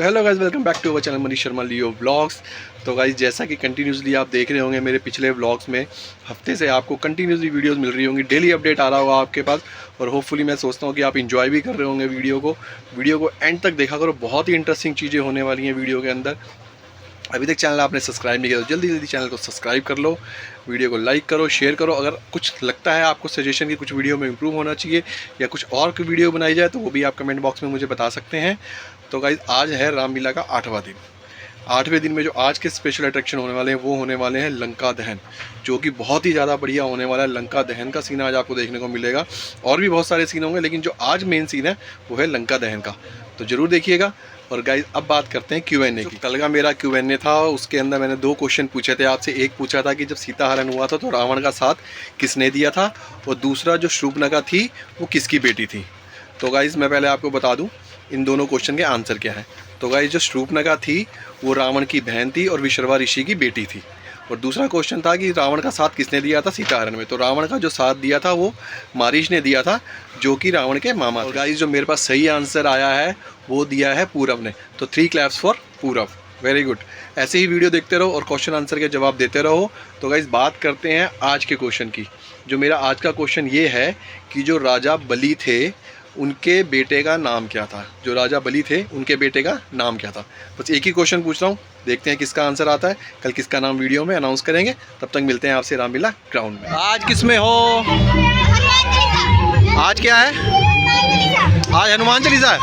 तो hello guys, welcome back to our channel Manish Sharma Leo vlogs. तो guys, जैसा कि कंटिन्यूसली आप देख रहे होंगे मेरे पिछले व्लॉग्स में, हफ्ते से आपको कंटिन्यूसली वीडियोस मिल रही होंगी, डेली अपडेट आ रहा होगा आपके पास। और होपफुली मैं सोचता हूँ कि आप इंजॉय भी कर रहे होंगे वीडियो को एंड तक देखा करो, बहुत ही इंटरेस्टिंग चीज़ें होने वाली हैं वीडियो के अंदर। अभी तक चैनल आपने सब्सक्राइब नहीं किया तो जल्दी जल्दी चैनल को सब्सक्राइब कर लो, वीडियो को लाइक करो, शेयर करो। अगर कुछ लगता है आपको सजेशन की कुछ वीडियो में इंप्रूव होना चाहिए या कुछ और की वीडियो बनाई जाए तो वो भी आप कमेंट बॉक्स में मुझे बता सकते हैं। तो गाइस, आज है रामलीला का 8वां दिन। 8वें दिन में जो आज के स्पेशल अट्रैक्शन होने वाले हैं वो होने वाले हैं लंका दहन, जो कि बहुत ही ज़्यादा बढ़िया होने वाला है। लंका दहन का सीन आज आपको देखने को मिलेगा, और भी बहुत सारे सीन होंगे, लेकिन जो आज मेन सीन है वो है लंका दहन का, तो ज़रूर देखिएगा। और गाइस, अब बात करते हैं Q&A की। कल का मेरा Q&A था, उसके अंदर मैंने 2 क्वेश्चन पूछे थे आपसे। एक पूछा था कि जब सीता हरण हुआ था तो रावण का साथ किसने दिया था, और दूसरा जो शूर्पणखा थी वो किसकी बेटी थी। तो गाइस, मैं पहले आपको बता दूं इन दोनों क्वेश्चन के आंसर क्या है। तो गाइस, जो शूर्पणखा थी वो रावण की बहन थी और विश्रवा ऋषि की बेटी थी। और दूसरा क्वेश्चन था कि रावण का साथ किसने दिया था सीता हरण में। तो रावण का जो साथ दिया था वो मारीच ने दिया था, जो कि रावण के मामा थे। गाइस, जो मेरे पास सही आंसर आया है वो दिया है पूरब ने, तो 3 क्लैप्स फॉर पूरब, वेरी गुड। ऐसे ही वीडियो देखते रहो और क्वेश्चन आंसर के जवाब देते रहो। तो गाइस, बात करते हैं आज के क्वेश्चन की। जो मेरा आज का क्वेश्चन ये है कि जो राजा बलि थे उनके बेटे का नाम क्या था। जो राजा बलि थे उनके बेटे का नाम क्या था। बस एक ही क्वेश्चन पूछ रहा हूँ, देखते हैं किसका आंसर आता है। कल किसका नाम वीडियो में अनाउंस करेंगे, तब तक मिलते हैं आपसे रामलीला ग्राउंड में। आज किस में हो? आज क्या है? आज हनुमान चालीसा है।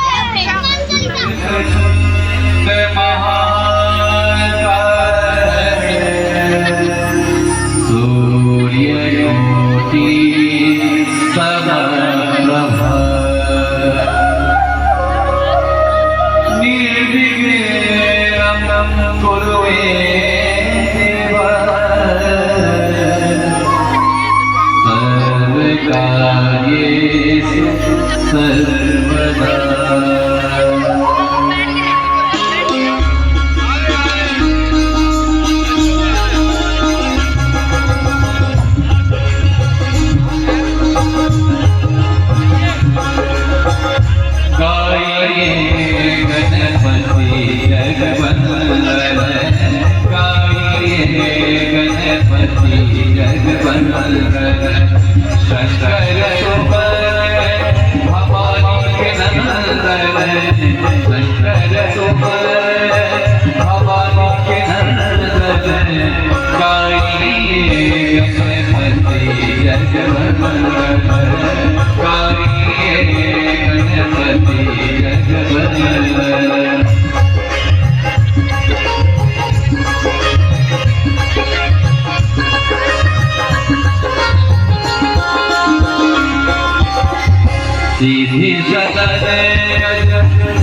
सीधी सदन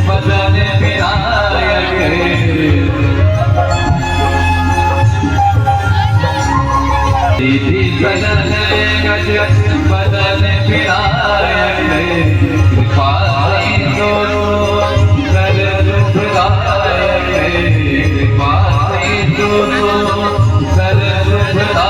बदन विनायक, सीधी सदन बदन विनायक, कृपा सिंधु कर दुखदायक, कृपा सिंधु कर दुखदायक,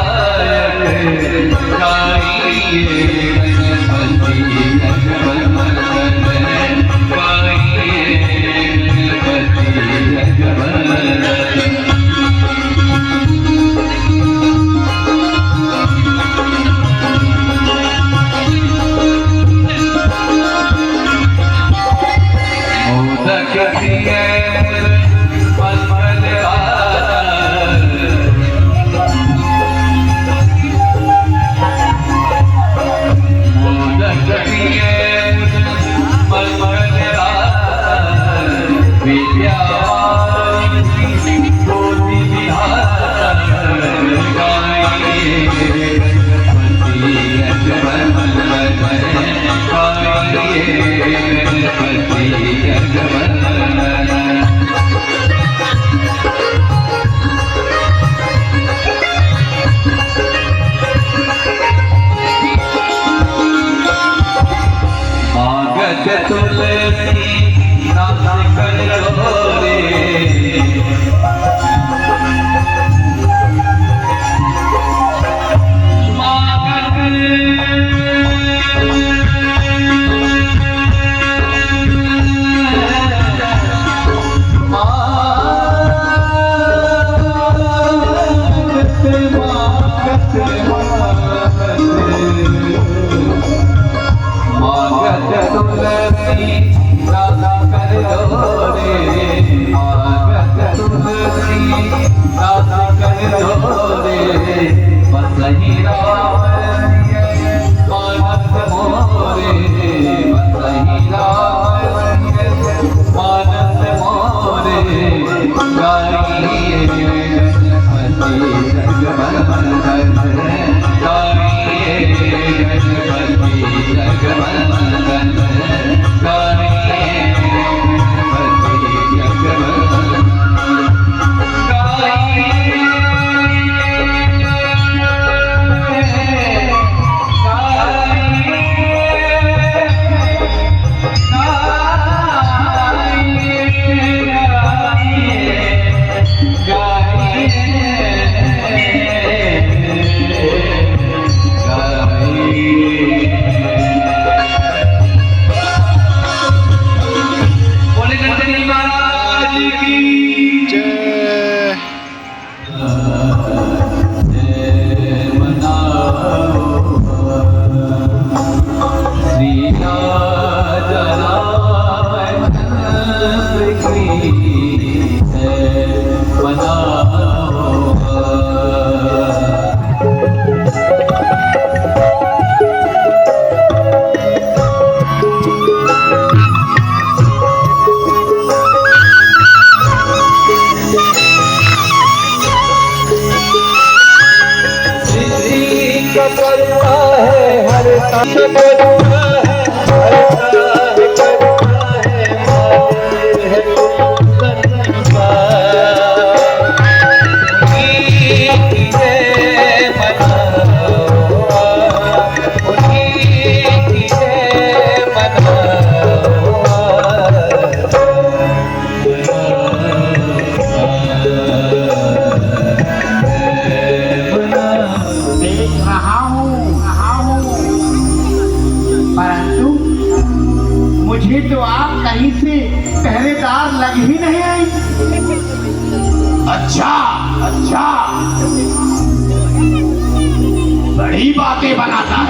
तुलसी नाम कर है बना मुझे तो आप कहीं से पहरेदार लग ही नहीं आई। अच्छा अच्छा, बड़ी बातें बनाता है,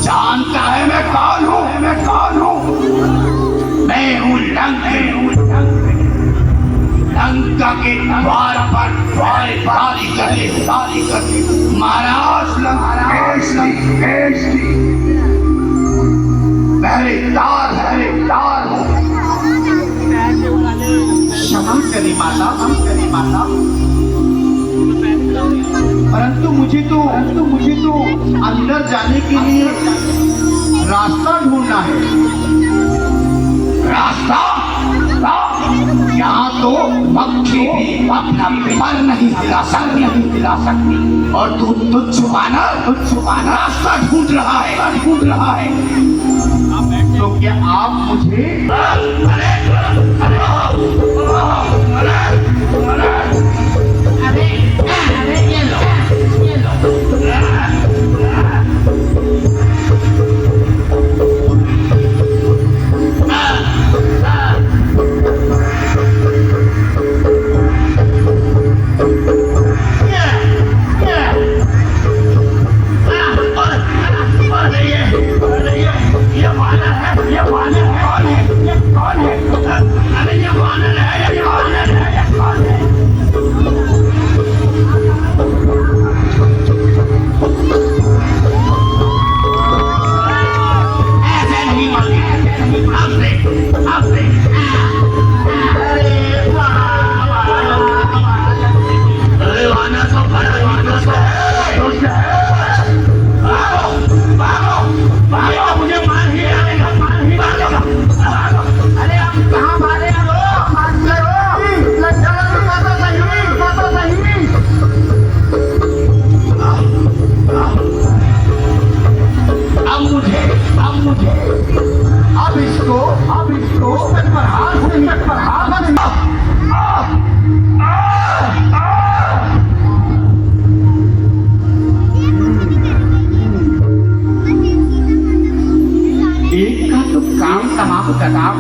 जानता है मैं कौन हूँ, मैं हूँ लंका के द्वार पर तारी करते महाराज पहरेदार हूँ। क्षमा करें माता, परंतु मुझे तो अंदर जाने के लिए रास्ता ढूंढना है। रास्ता? यहाँ तो पक्षी भी अपना पर नहीं हिला सकती और तू तुझ छुपाना रास्ता ढूंढ रहा है। तो क्या आप मुझे अरे ये लो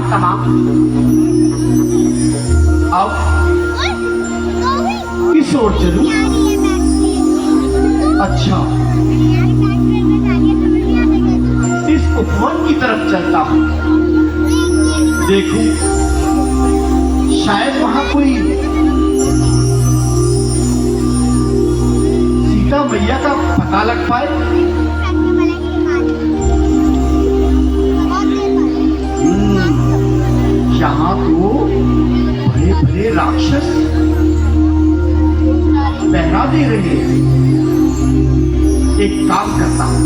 तमाम अब किस ओर चलूं? अच्छा, इस उपवन की तरफ चलता हूं। देखूं शायद वहां कोई सीता मैया का पता लग पाए। यहाँ तो बड़े राक्षस पहरा दे रहे हैं। एक काम करता हूँ,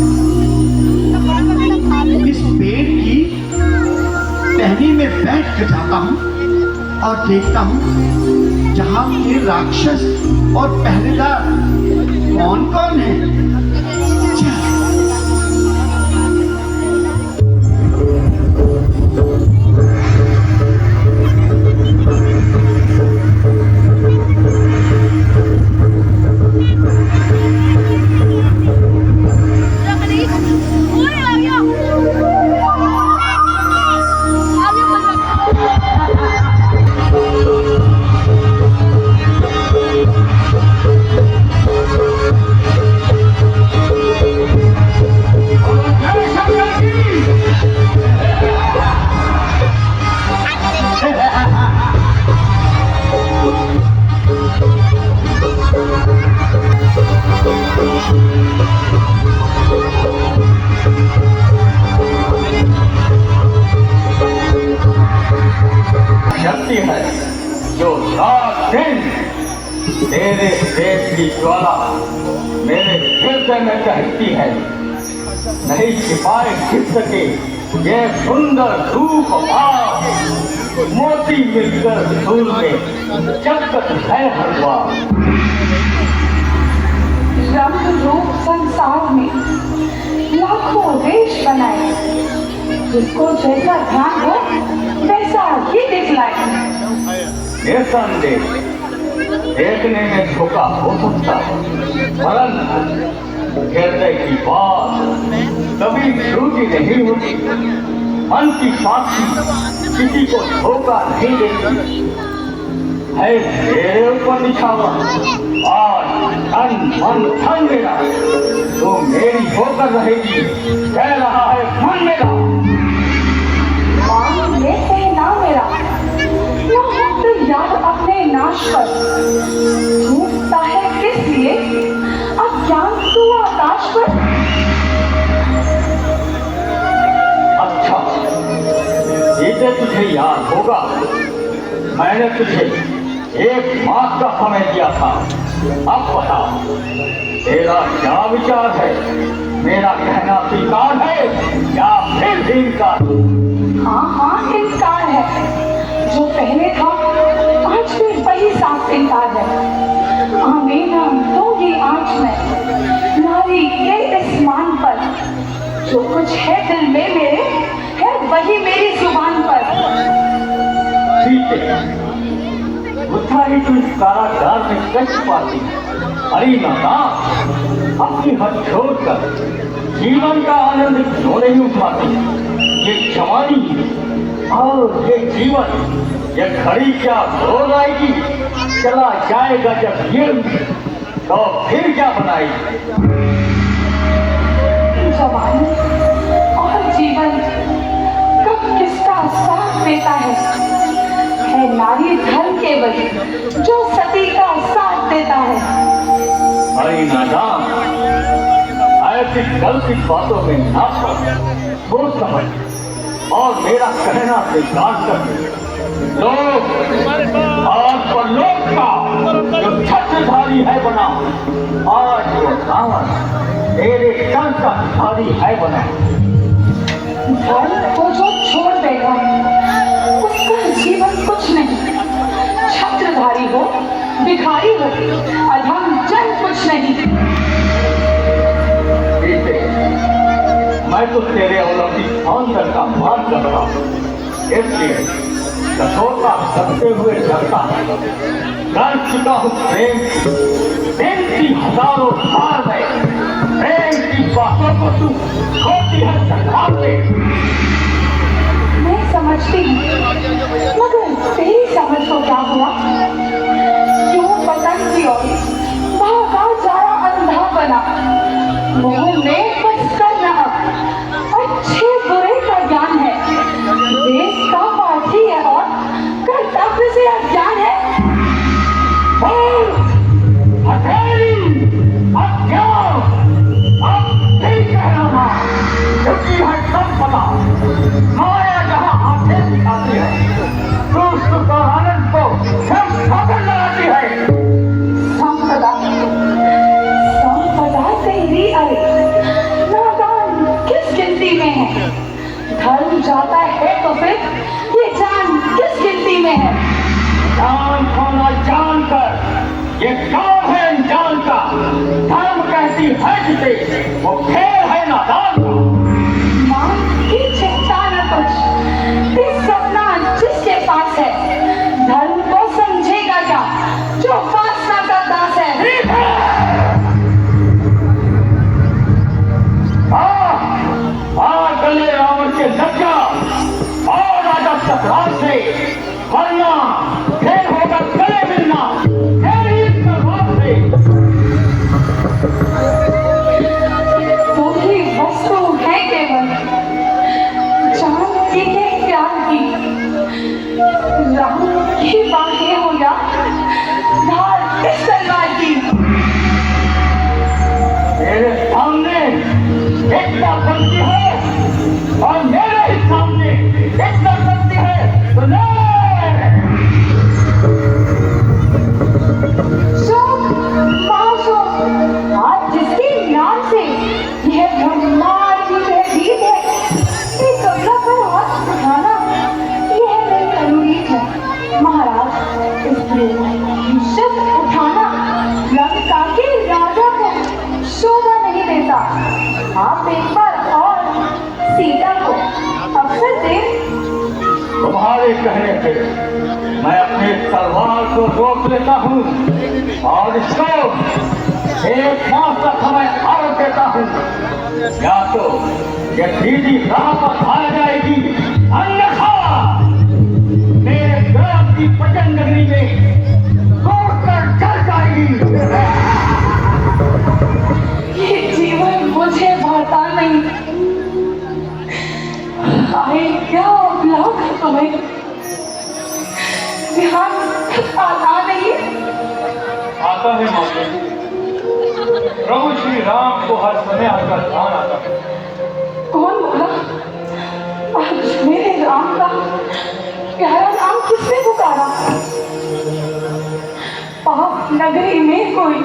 इस पेड़ की टहनी में बैठ कर जाता हूँ और देखता हूँ जहाँ के राक्षस और पहरेदार कौन कौन है। शक्ति है जो रात दिन तेरे देश की ज्वाला मेरे हृदय में कहती है। नहीं छिपाए खिंच सके ये सुंदर रूप भाव, मोती मिलकर धूल में चक्कर है हलवा। रंग रूप संसार में लाखों देश बनाए, जिसको जैसा ध्यान हो वैसा ही दिखलाए। निसंदेह देखने में धोखा हो सकता है, परंतु हृदय की बात कभी झूठी नहीं होती। मन की साक्षी किसी को धोखा नहीं देती है। तेरे ऊपर निछावा आज तन मन धन मेरा, तो मेरी होकर रहेगी, कह रहा है मन मेरा। मांग लेते हैं ना मेरा, ना हम तो याद अपने नाश पर। धूपता है किस लिए अज्ञान तू आकाश पर। अच्छा, इसे तुझे याद होगा, मैंने तुझे 1 मास का समय दिया था। अब बता, तेरा क्या विचार है? मेरा कहना स्वीकार है या फिर भी इनकार? हाँ हाँ इनकार है, जो पहले था आज भी वही साफ इनकार है। आमीना दूंगी आज मैं नारी के इस मान पर, जो कुछ है दिल में मेरे है वही मेरी जुबान पर। ठीक है, बुद्धा ही तू इस कारागार में कष्ट पाती। अरे नाना, अपनी हद छोड़कर जीवन का आनंद क्यों नहीं उठाती? ये जवानी और ये जीवन, ये घड़ी क्या रोज आएगी, चला जाएगा जब ये, तो फिर क्या बनाएगी? जवानी और जीवन कब किसका साथ देता है नारी धर्म केवल जो सती का साथ देता है। अरे नाना, ऐसी गलती बातों में ना पड़, वो समझ और मेरा कहना स्वीकार कर। लोग आज पर लोग का जो छत्रधारी है बना, आज वो रावण तेरे तन का धारी है बना। धर्म को जो छोड़ देगा उसका जीवन कुछ नहीं। छत्रधारी हो भिखारी हो अधम जन कुछ नहीं। मैं तो तेरे अलौकिक सौंदर्य का मान कर रहा हूँ, इसलिए कठोरता करते हुए डरता कर चुका हूँ प्रेम की हजारों साल में। प्रेम की बातों को तू खोती है सरकार में। मैं समझती हूँ, मगर तेरी समझ को क्या हुआ? क्यों पतंग की ओर भागा जा रहा अंधा बना? मुंह में बस करना अच्छे बुरे का ज्ञान है, देश का पाठी है और कर्तव्य से अज्ञान है। माया जहाँ हाथे दिखाती है, दुष्ट और आनंद को सब पकड़ लगाती है। संपदा संपदा तेरी अरे नादान किस गिनती में है? धर्म जाता है तो फिर ये जान किस गिनती में है? जान खोना जानकर ये काम है अनजान का। धर्म कहती है जिसे वो खेल है नादान का। मां की चिंता न कुछ, इस सपना जिसके पास है, धर्म को समझेगा क्या जो वासना का दास है? गले रावण के लग जा और राजा सतराज से, वरना फिर होगा गले मिलना तेरी तलवार से। तू ही वस्तु है केवल जानती के प्यार की, राम की बाहें हो या धार इस तलवार की। मेरे सामने इतना बनती है और मेरे ही सामने इतना बनती है, तो ले तुम्हारे कहने पे मैं अपनी तलवार को रोक लेता हूँ और इसको 1 मास तक समय और देता हूँ, या तो ये सीधी राह पर आ जाएगी, अन्यथा मेरे ग्राम की प्रचंड नगरी में तोड़ कर चल जाएगी। ये जीवन मुझे भाता नहीं। आए क्या औलाद है तुम्हें, ध्यान आता नहीं। आता है माता, प्रभु श्री राम को हर समय आपका ध्यान आता है। कौन बोला? आज मेरे राम का प्यारा नाम किसने पुकारा? पाप नगरी में कोई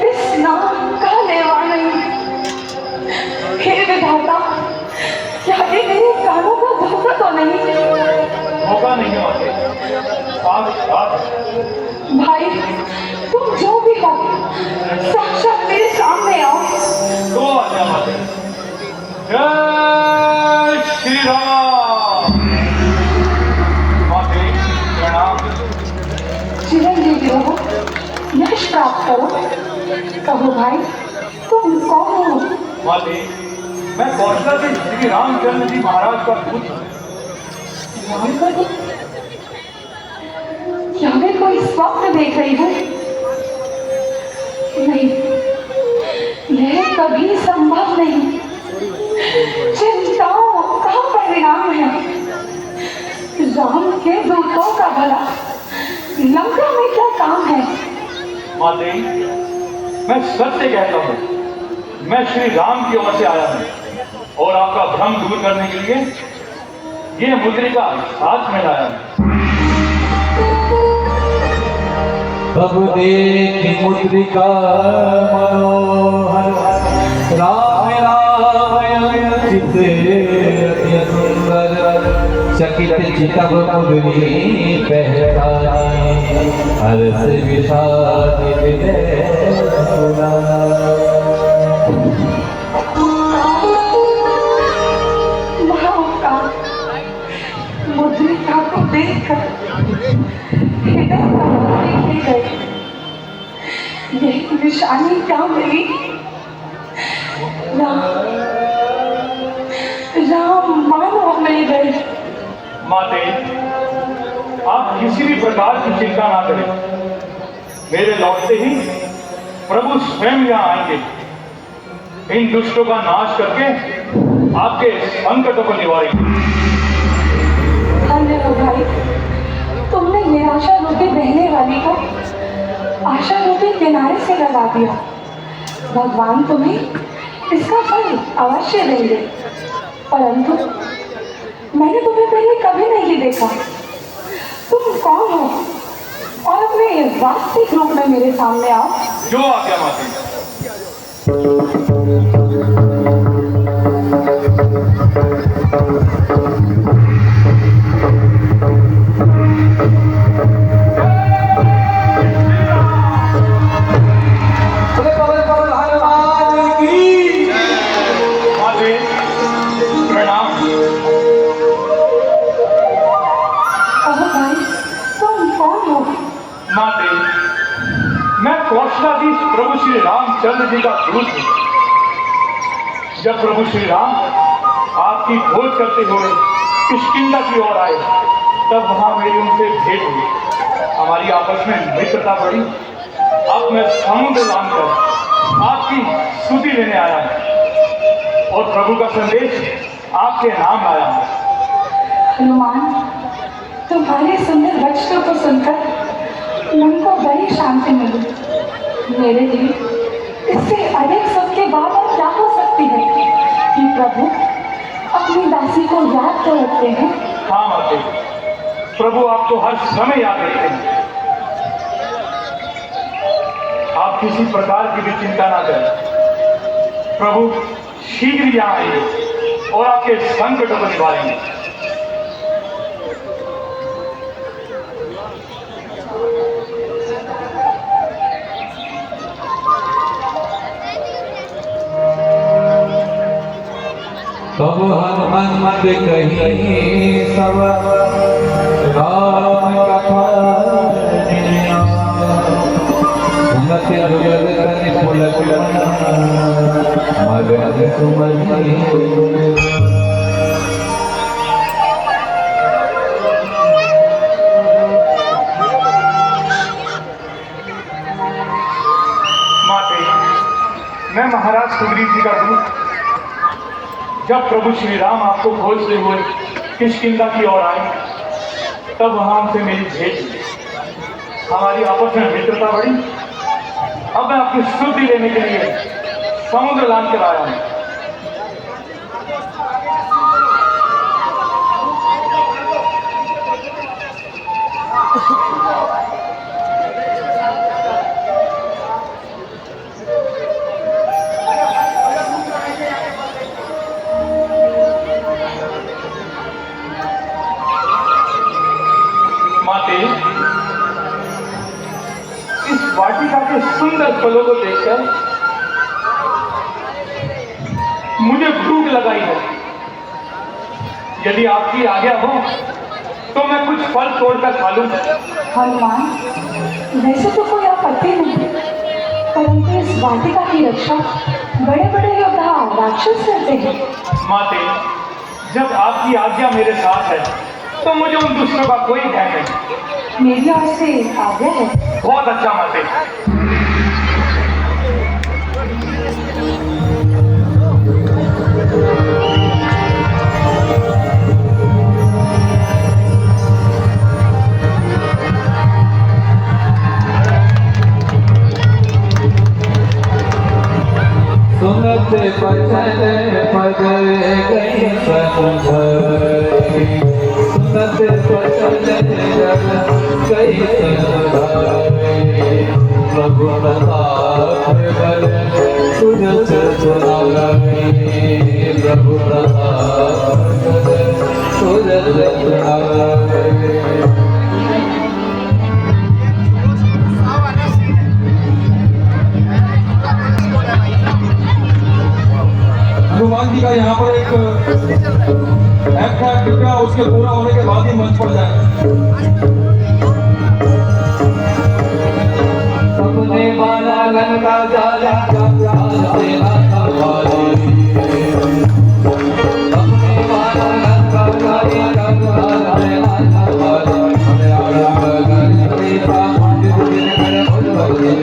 इस नाम का लेवा नहीं। हे विधाता, क्या ये मेरे कानों का धोखा तो नहीं? होगा नहीं माता, भाई तुम जो भी हो साक्षात मेरे सामने आओ। तो आ जा माता। जय श्री राम। माता प्रणाम। चिरंजीवी रहो, यश प्राप्त करो। कहो भाई, तुम कौन हो? माता, मैं कौशला के श्री रामचंद्र जी महाराज का पुत्र। क्या मैं कोई स्वप्न देख रही हूँ? नहीं, यह कभी संभव नहीं। चिंताओं का परिणाम है। राम के दूतों का भला लंका में क्या काम है? माता, मैं सत्य कहता हूँ, मैं श्री राम की ओर से आया हूँ और आपका भ्रम दूर करने के लिए ये मुद्रिका साथ में लाया हूँ। अब देख मुद्रिका मनोहर, राम राम चित सुंदर, चकित चितव मुद्री पहचानी, हर्ष विषाद हृदय सुना। मुद्रिका को देखकर हृदय लिखी गई। यह निशानी क्या मिली? राम मानो मिल गए। माते, आप किसी भी प्रकार की चिंता ना करें। मेरे लौटते ही प्रभु स्वयं यहाँ आएंगे। इन दुष्टों का नाश करके आपके संकटों को निवारेंगे। धन्य हो भाई, तुमने निराशा रूपी बहने वाली को आशा रूपी किनारे से लगा दिया। भगवान तुम्हें इसका फल अवश्य देंगे। परंतु मैंने तुम्हें पहले कभी नहीं देखा। तुम कौन हो और अपने वास्तविक रूप में मेरे सामने आओ। जो आ गया माते। कौशलाधीश प्रभु श्री रामचंद्र जी का दूत हूँ। जब प्रभु श्री राम आपकी खोज करते हुए किष्किंधा की ओर आए, तब वहां मेरी उनसे भेंट हुई। हमारी आपस में मित्रता बढ़ी। अब मैं समुद्र लांघकर आपकी स्तुति लेने आया हूँ और प्रभु का संदेश आपके नाम लाया हूँ। हनुमान, तुम्हारे सुंदर वचनों को सुनकर मन को बड़ी शांति मिली। मेरे लिए इससे अधिक सुख की बात और क्या हो सकती है कि प्रभु अपनी दासी को याद तो रखते हैं। हाँ माते, प्रभु आपको हर समय याद रखते हैं। आप किसी प्रकार की भी चिंता ना करें। प्रभु शीघ्र यहाँ आएंगे और आपके संकटों को निवारेंगे। तो अब हनुमंत कहीं सब राम कथा सुनत जुगल तनि पुलक मगन सुमति। मैं महाराज सुग्रीव जी का दूत, जब प्रभु श्री राम आपको खोजते हुए किष्किंधा की ओर आए तब वहां हमसे मेरी भेंट हुई। हमारी आपस में मित्रता बढ़ी। अब मैं आपकी स्तुति लेने के लिए समुद्र लांघ कर आया हूं। इस वाटिका के सुंदर फलों को देखकर मुझे भूख लगाई है। यदि आपकी आज्ञा हो तो मैं कुछ फल तोड़कर खा लूं। हनुमान, वैसे तो कोई आपत्ति नहीं, परंतु इस वाटिका की रक्षा बड़े बड़े योद्धा राक्षस करते हैं। माते, जब आपकी आज्ञा मेरे साथ है तो मुझे उन दुष्टों का कोई भय नहीं। मेरी ओर से आज्ञा है। बहुत अच्छा माते। सुनत बचन पद गई समुझाई, सुनत बचन गई समुझाई। प्रभु प्रताप बल सुरत सुनाई, प्रभु प्रताप बल सुरत सुनाई। हनुमान जी का यहाँ पर एक एक्ट है, कृपया उसके पूरा होने के बाद ही मंच पर जाए। सबने माना लंका जाला सेना संभाली, सबने माना लंका जाला सेना संभाली। हमें आड़ा गगन सीता मंदिर गिर कर भजन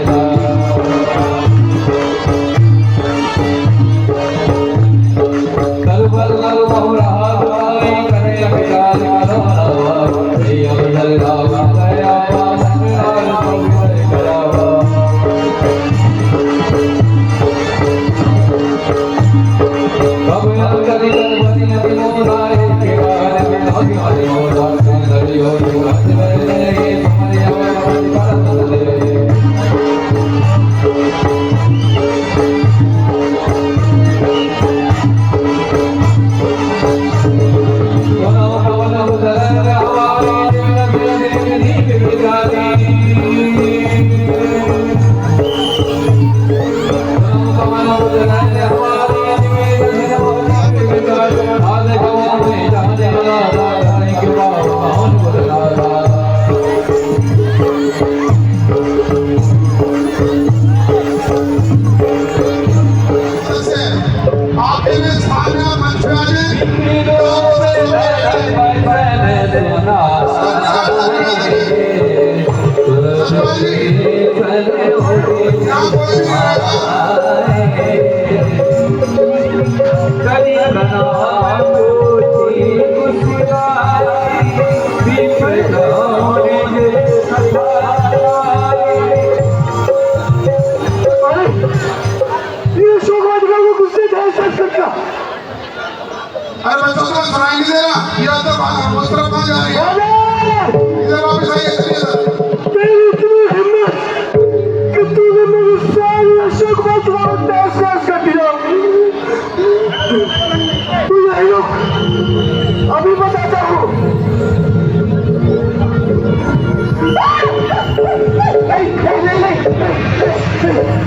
बल बल बहुरा भाई करे अभिलाष करो प्रिय बदल रामा दया संग्राम प्रभु करावा। कब कभी गणपति नदी मोराए के गाने में हरि हरि मोरा हरि हो रात में हमारे आवाज पर दे। अरे बच्चों को सुनाई नहीं दे रहा, ये तो उस तरफ कहाँ जा रही है? इधर वापस आइए, तेरी इतनी हिम्मत कि तूने मेरी सारी अशोक को तहस कर दिया। तू यही रुक, अभी बताता हूँ। नहीं,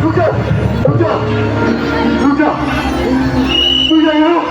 रुक जा, तू यही रुक।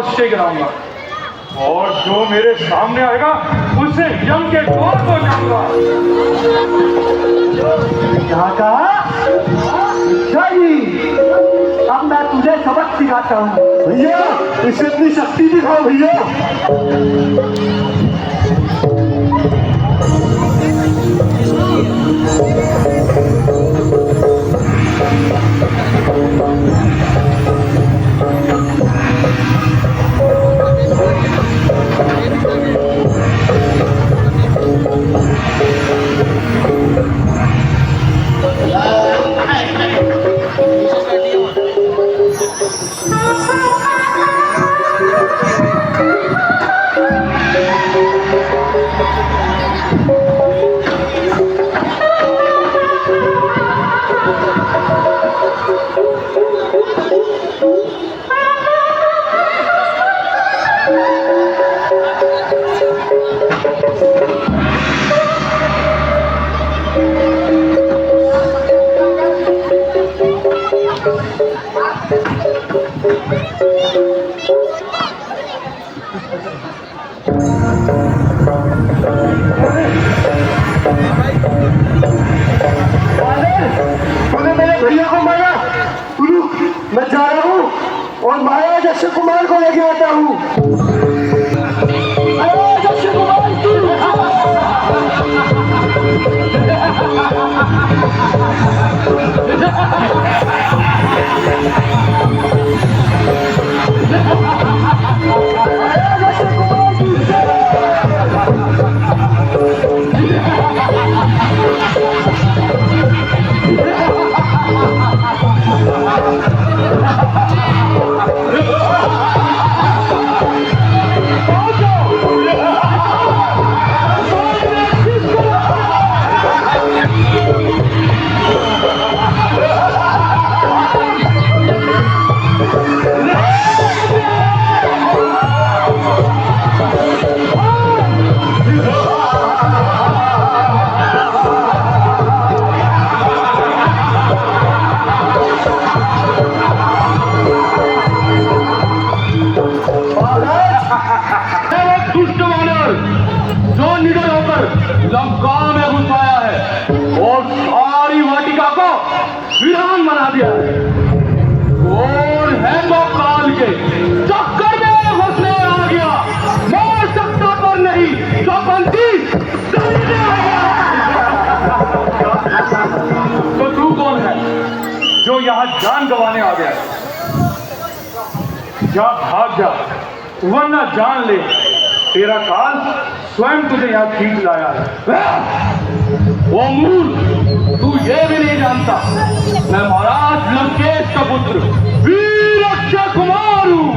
उससे गिराऊंगा और जो मेरे सामने आएगा उसे यम के द्वार को जाऊंगा। क्या कहा? अब मैं तुझे सबक सिखाता हूँ। भैया इसे अपनी शक्ति दिखाओ भैया। तूने मेरे भैया को मारा। रुक, मैं जा रहा हूँ और महाराज अक्षय कुमार को लेके आता हूँ। महाराज अक्षय कुमार लंका में घुस आया है और सारी वाटिका को वीरान बना दिया है। कौन है वो काल के चक्कर में फंसने आ गया, मार सकता पर नहीं जो बंदी तो तू कौन है जो यहाँ जान गंवाने आ गया? जा भाग जा वरना जान ले तेरा काल स्वयं तुझे यहाँ खींच लाया है। ओ मूर्ख, तू ये भी नहीं जानता मैं महाराज लंकेश का पुत्र वीर अक्षय कुमार हूँ।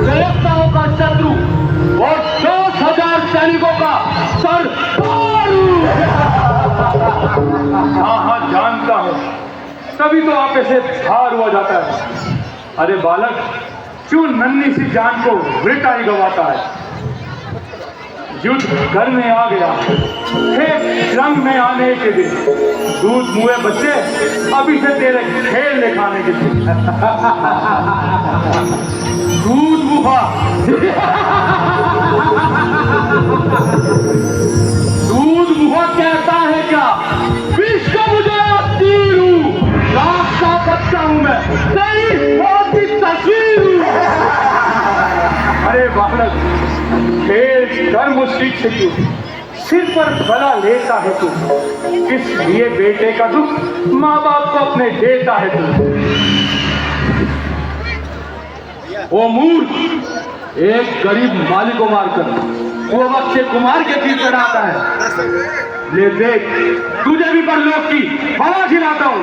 देवताओं का शत्रु और 10,000 सैनिकों का सरदार हूँ। हाँ जानता हूँ, तभी तो आप ऐसे भार हुआ जाता है। अरे बालक, क्यों नन्ही सी जान को वृथा ही गवाता है? युद्ध करने आ गया हे रंग में आने के दिन, दूध मुए बच्चे अभी से तेरे खेल दिखाने के दिन। दूध मुहा दूध मुहा कहता है क्या? विश्व मुझे तीर हूँ, रात का बच्चा हूँ मैं, तेरी मौत की तस्वीर हूँ। अरे बालक, खेल कर्म सीख से क्यों सिर पर गला लेता है तू? इसलिए बेटे का दुख माँ बाप को अपने देता है तू। ओ मूर्ख, एक गरीब माली को मारकर वो अक्षय कुमार के पीछे चढ़ाता है। ले देख, तुझे भी परलोक की हवा खिलाता हूँ।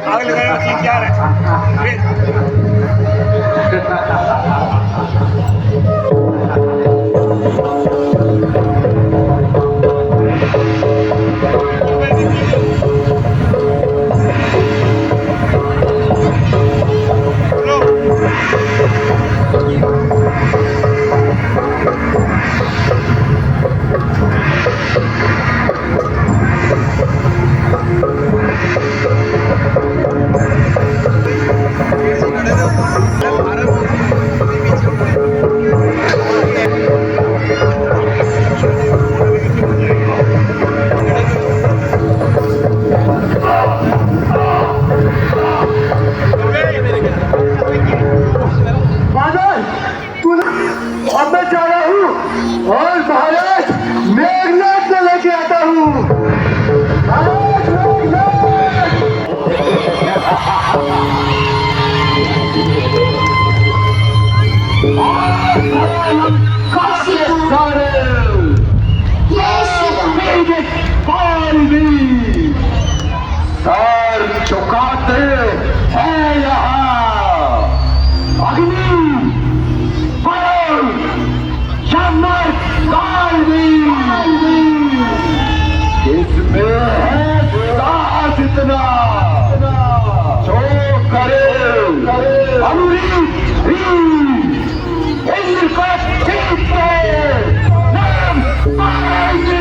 आग लगाया कि क्या है अब मैं जा रहा हूँ और भारत मेघनाथ से लेके आता हूँ। सर चुकाते हैं यहाँ अग्नि इसमें है साहस इतना जो करे इंद्र को जीतते नाम पाएंगे।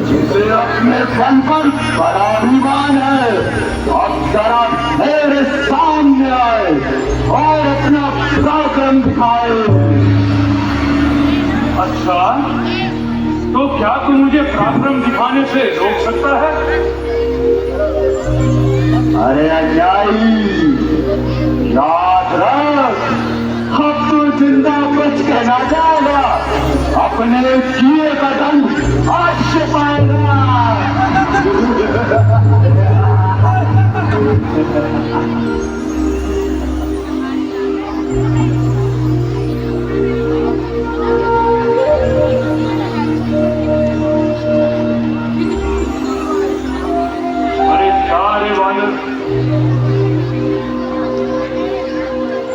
जिसे अपने फन पर बड़ा अभिमान है, अब जरा मेरे सामने आए और अपना पराक्रम दिखाए। अच्छा, तो क्या तू मुझे पराक्रम दिखाने से रोक सकता है? अरे अन्यायी, याद रख, अब तू जिंदा बच के ना जाएगा, अपने किए का दंड आज से पाएगा। अरे सारे वानर,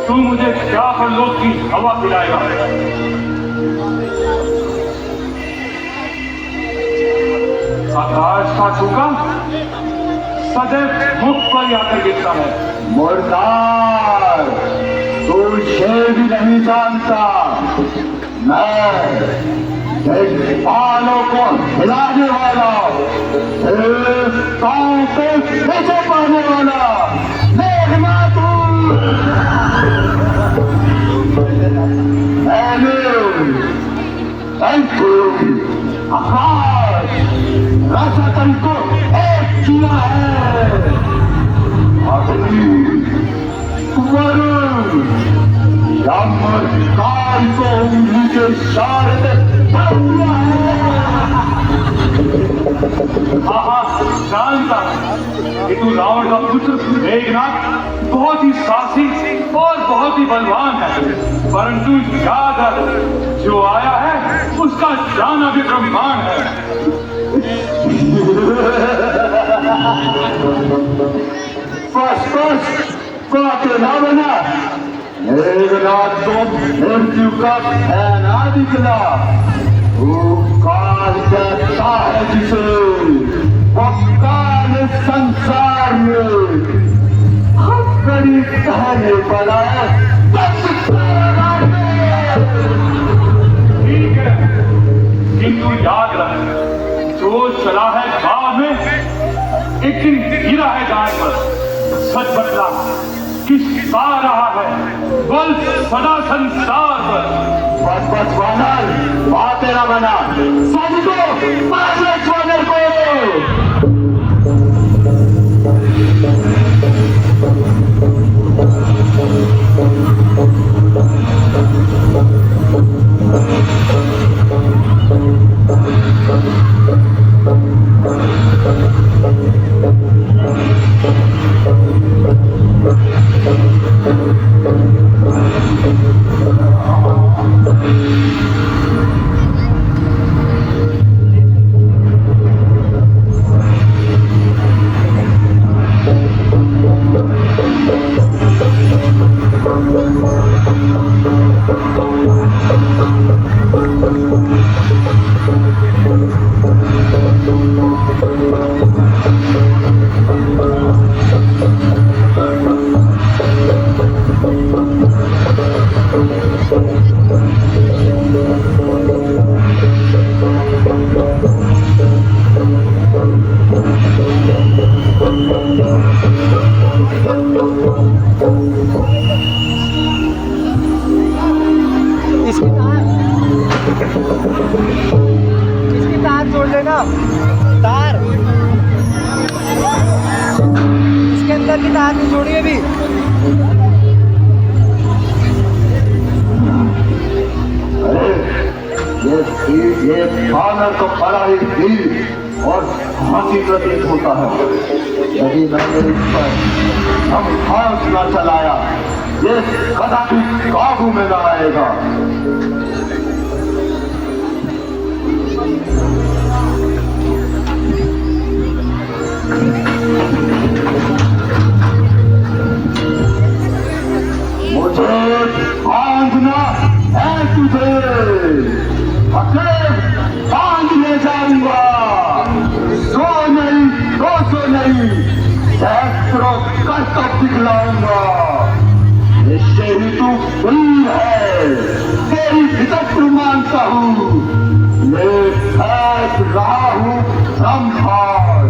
तू मुझे क्या परलोक की हवा पिलाएगा? आकाश का झोंका सदैव मुख पर आकर गिरता है, मुर्दार, तू शेर भी नहीं जानता। मैं इन बालों को हिलाने वाला, इस पाँव पे नीचे पाने वाला, देखना तू। मैंने आकाश राजतन को एक किया है, अग्नि वरुण काल को उंगली के इशारे में भर दिया है। जानता कि तू रावण का पुत्र मेघनाथ बहुत ही साहसी और बहुत ही बलवान है, परंतु याद है जो आया है उसका जाना भी ब्रह्मांड है। बस बातें ना बना। मेघनाथ को मृत्यु का फैला निकला। वो काल कहता है जिसे, वो काल संसार में हम करीब कहने पड़ा है। ठीक है, किंतु याद रख, जो चला है गांव में एक दिन गिरा है गाय पर। सच बतला, किसका रहा है बल सदा संसार पर। बस वानर, बातें ना बना। सैनिकों, मार लो वानर को। इसकी तार जोड़ लेना, तार इसके अंदर की तार नहीं जोड़ी अभी। ये वानर को बड़ा ही वीर और हाथी प्रतीत होता है। यदि मैंने इस पर संघर्ष न चलाया, ये कदापि काबू में न आएगा। मुझे बांधना है तुझे, बांध ले जाऊंगा। सो नहीं, 200 नहीं, सैकड़ों करतब दिखलाऊंगा। निश्चय ही तू वीर है, तेरी हिदत मानता हूँ। मैं फेंक रहा हूँ संभाल।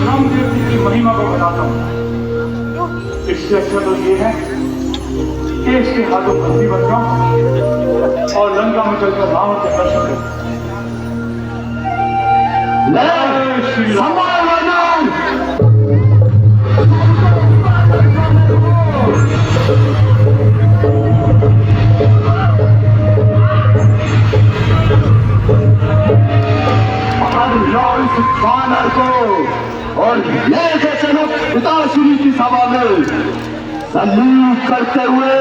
रामदेव जी की महिमा को बताता हूँ। इससे अच्छा तो ये है कि इसके हाथों बंदी बन जाऊं और लंका में चलकर रावण के दर्शन करूं। जय श्री राम। वानर को और ले चलो पिताश्री की सभा में सलीम करते हुए।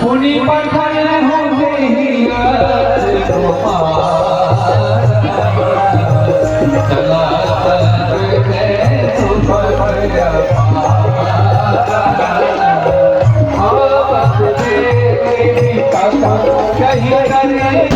पुनि पठन होते ही चला कहीं करे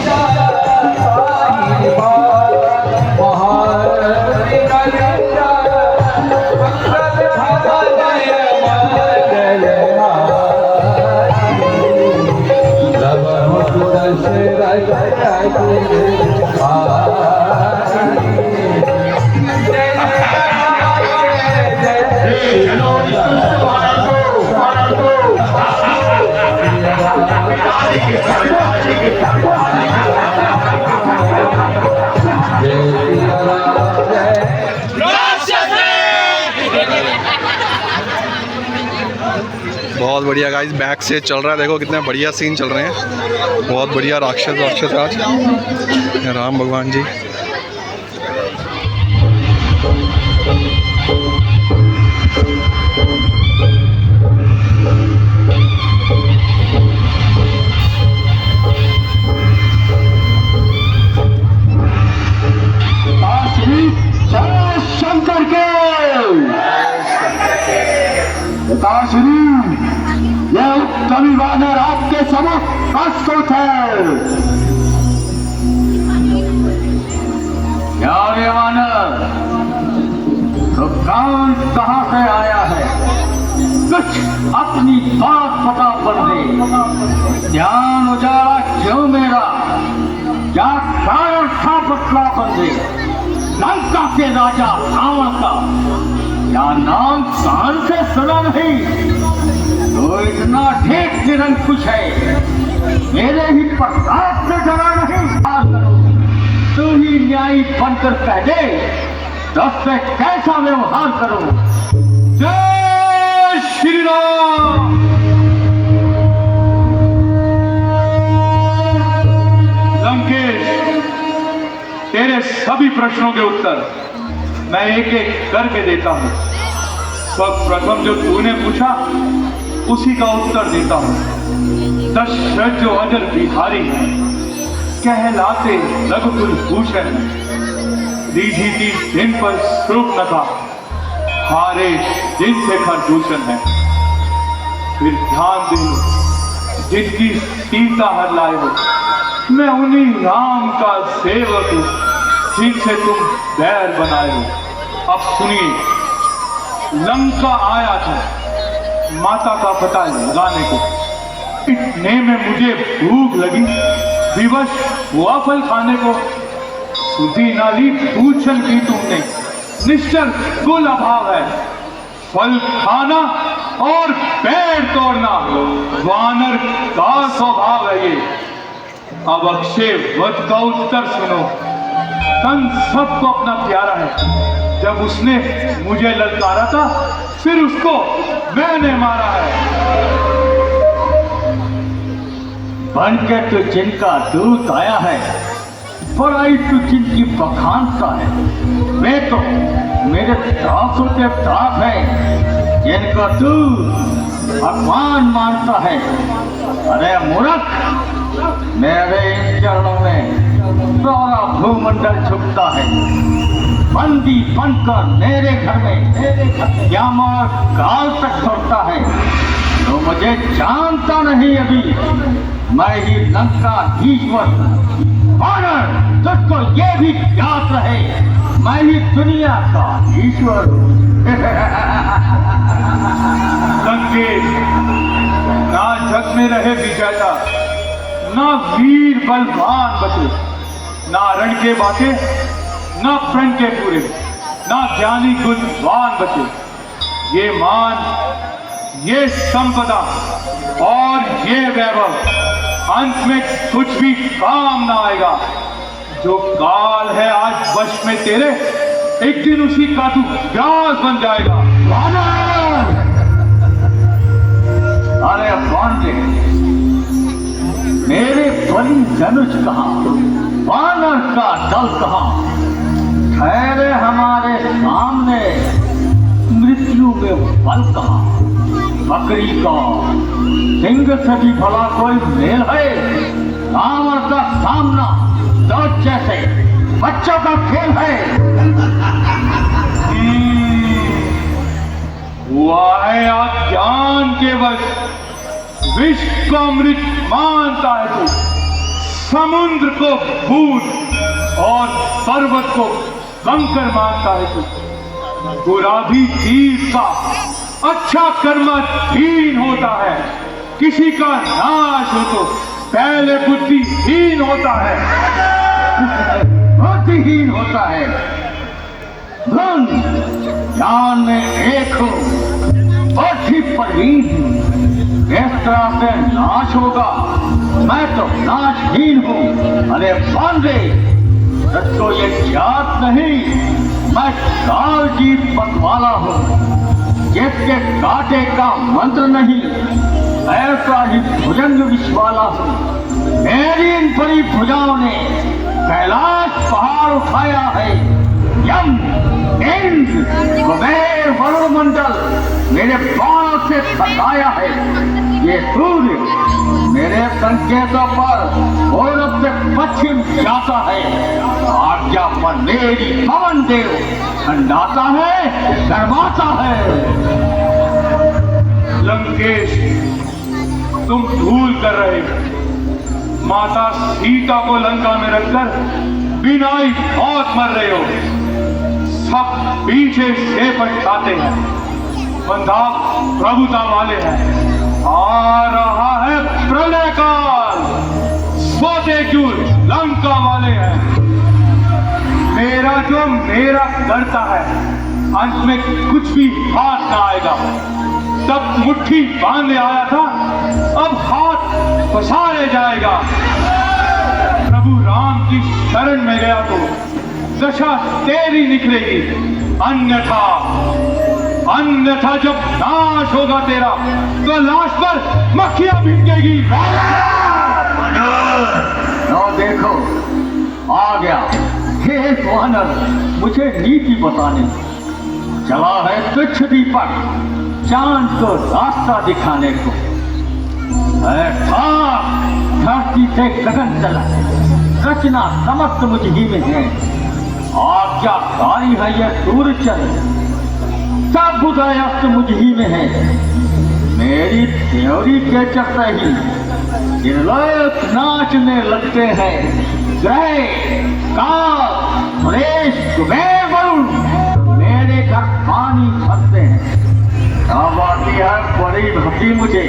बहुत बढ़िया गाइस, बैक से चल रहा है, देखो कितने बढ़िया सीन चल रहे हैं। बहुत बढ़िया राक्षस आज राम भगवान जी। शंकर के यह उत्तमी वानर आपके समक्ष प्रस्तुत है। यार ये वानर तो कौन कहां से आया है, कुछ अपनी बात पता पड़ दे। ध्यान उजाला क्यों मेरा, क्या कारण था बतला बंदे। लंका के राजा रावण का क्या नाम कान से सुना नहीं, तो इतना ठीक निरंकुश है, मेरे ही प्रताप से डरा नहीं। तू ही न्यायी बनकर कह दे, दस से कैसा व्यवहार करो। जय श्री राम। लंकेश, तेरे सभी प्रश्नों के उत्तर मैं एक एक करके देता हूं। प्रथम जो तूने पूछा उसी का उत्तर देता हूं। दशरथ जो अजर बिहारी है, कहलाते रघुकुल भूषण, दीधी की दिन पर श्रुप न था, हारे दिन से खरदूषण है। फिर ध्यान दे, जिनकी सीता हर लाए हो, मैं उन्हीं राम का सेवक हूं जिनसे तुम बैर बनाए हो। अब सुनिए, लंका आया था माता का पता लगाने को, इतने में मुझे भूख लगी, विवश हुआ फल खाने को। सुधी नाली पूछन की तुमने, निश्चल कुल अभाव है, फल खाना और पेड़ तोड़ना वानर का स्वभाव है ये। अब अक्षय वध का उत्तर सुनो। कंस सबको अपना प्यारा है, जब उसने मुझे ललकारा था फिर उसको मैंने मारा है। बनकर तो जिनका दूत आया है, बड़ाई तो जिनकी बखानता है, वे तो मेरे दासों के दास है, जिनको तू भगवान मानता है। अरे मूर्ख, मेरे इन चरणों में सारा भूमंडल झुकता है। बंदी बनकर मेरे घर में यामार काल तक छोड़ता है, तो मुझे जानता नहीं अभी, मैं ही लंका ईश्वर। वानर, तुझको ये भी याद रहे, मैं ही दुनिया का ईश्वर हूँ। लंकेश, ना जग में रहे विजेता, ना वीर बलवान बचे, ना रण के बाटे, ना प्रण के पूरे, ना ज्ञानी गुणवान बचे। ये मान, ये संपदा और ये वैभव अंत में कुछ भी काम ना आएगा। जो काल है आज वश में तेरे, एक दिन उसी का तू व्यास बन जाएगा। अरे पांडे, मेरे बलि धनुष कहाँ, वानर का दल कहाँ, ठहरे हमारे सामने, मृत्यु में बल कहाँ। बकरी का सिंह से भी भला कोई मेल है, रावण का सामना दौड़ जैसे बच्चों का खेल है। हुआ है अज्ञान के वश, विष को अमृत मानता है तू, समुद्र को भूत और पर्वत को कंकर मानता है तू। गुलाबी जीव का अच्छा कर्म हीन होता है, किसी का नाश हो तो पहले बुद्धिहीन होता है, बुद्धिहीन होता है। धन ज्ञान में एक हो, बुद्धि परहीन हूँ। इस तरह से नाश होगा, मैं तो नाशहीन हूँ। अरे बांधे, तुझको ये याद नहीं, मैं काल की पतवाला हूँ, जिसके कांटे का मंत्र नहीं, ऐसा ही भुजंग विश्वाला हूँ। मेरी इन बड़ी भुजाओं ने कैलाश पहाड़ उठाया है। यम, इंद्र, कुबेर, वरुण मंडल मेरे बाणों से थकाया है। ये सूर्य मेरे संकेतों पर पूरब से पश्चिम जाता है। आज्ञा पर मेरी पवन देव ठंडाता है, शर्माता है। लंकेश, तुम धूल कर रहे हो। माता सीता को लंका में रखकर बिना ही मौत मर रहे हो। सब पीछे से पछताते हैं, बंधा प्रभुता वाले हैं। आ रहा है प्रलय काल, सोते क्यों लंका वाले हैं। मेरा जो मेरा करता है, अंत में कुछ भी हाथ ना आएगा। तब मुट्ठी बांधे आया था, अब हाथ पसारे जाएगा। प्रभु राम की शरण में गया तो दशा तेरी निकलेगी, अन्यथा जब नाश होगा तेरा तो लाश पर मक्खियां भिड़केगी। देखो आ गया हे वानर, मुझे नीति बताने चला है तुच्छ दीपक, चांद को रास्ता दिखाने को। धरती से गगन चला, रचना समस्त मुझ ही में है। आज्ञाकारी है यह सूर्य चंद्र, सब उदयस्त मुझ ही में है। मेरी थ्योरी के चलते ही लोग नाचने लगते हैं। ग्रह, काल, सुरेश, कुबेर, वरुण मेरे घर पानी भरते हैं। अब आती है बड़ी भक्ति मुझे,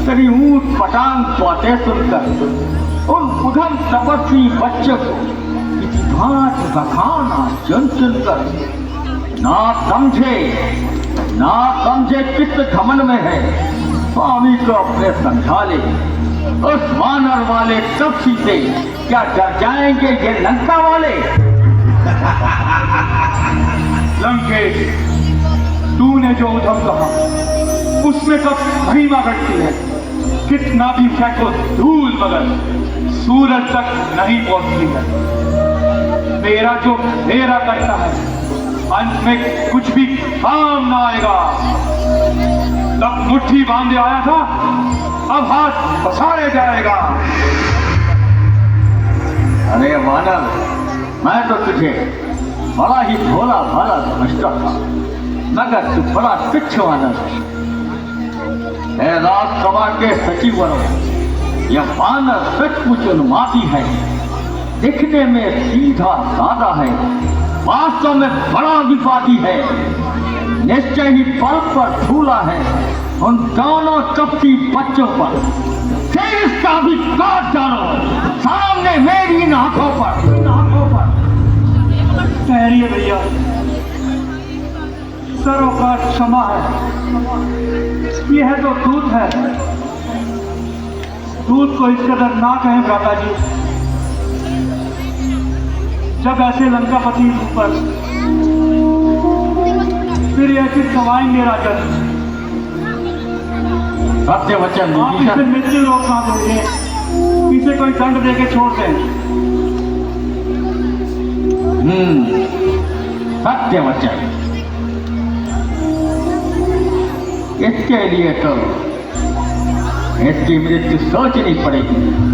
तेरी ऊंट पटांग बातें सुनकर उन उधम तपस्वी बच्चे को किसी भांत बखाना चुन चुनकर। ना समझे किस घमंड में है, स्वामी को अपने समझा ले। उस वानर वाले तपसी से क्या डर जाएंगे ये लंका वाले। लंकेश, तूने जो उधम कहा उसमें कब महिमा घटती है। कितना भी फेंको धूल मगर सूरज तक नहीं पहुंचती है। मेरा जो मेरा करता है, अंत में कुछ भी काम ना आएगा। तब मुट्ठी बांधे आया था, अब हाथ पसारे जाएगा। अरे वानर, मैं तो तुझे बड़ा ही भोला भाला समझता था, मगर तू बड़ा तुच्छ वानर है। राजसभा के सचिवरों, यह वानर सचमुच उन्मादी है। दिखने में सीधा सादा है, वास्तव में बड़ा विवादी है। निश्चय ही पल पर झूला है उन दोनों कपटी बच्चों पर। फिर इसका भी काट डालो सामने मेरी इन आंखों पर। ठहरिए भैया, सरों का क्षमा है। यह तो दूत है, दूत को इस कदर ना कहें भ्राता जी। जब ऐसे लंकापति पर फिर ऐसे खवाएंगे राजन। सत्य वचन आप इसे मृत्यु लोग ना देंगे, इसे कोई दंड दे के छोड़ दें। सत्य वचन। इसके लिए तो इसकी मृत्यु सोचनी पड़ेगी।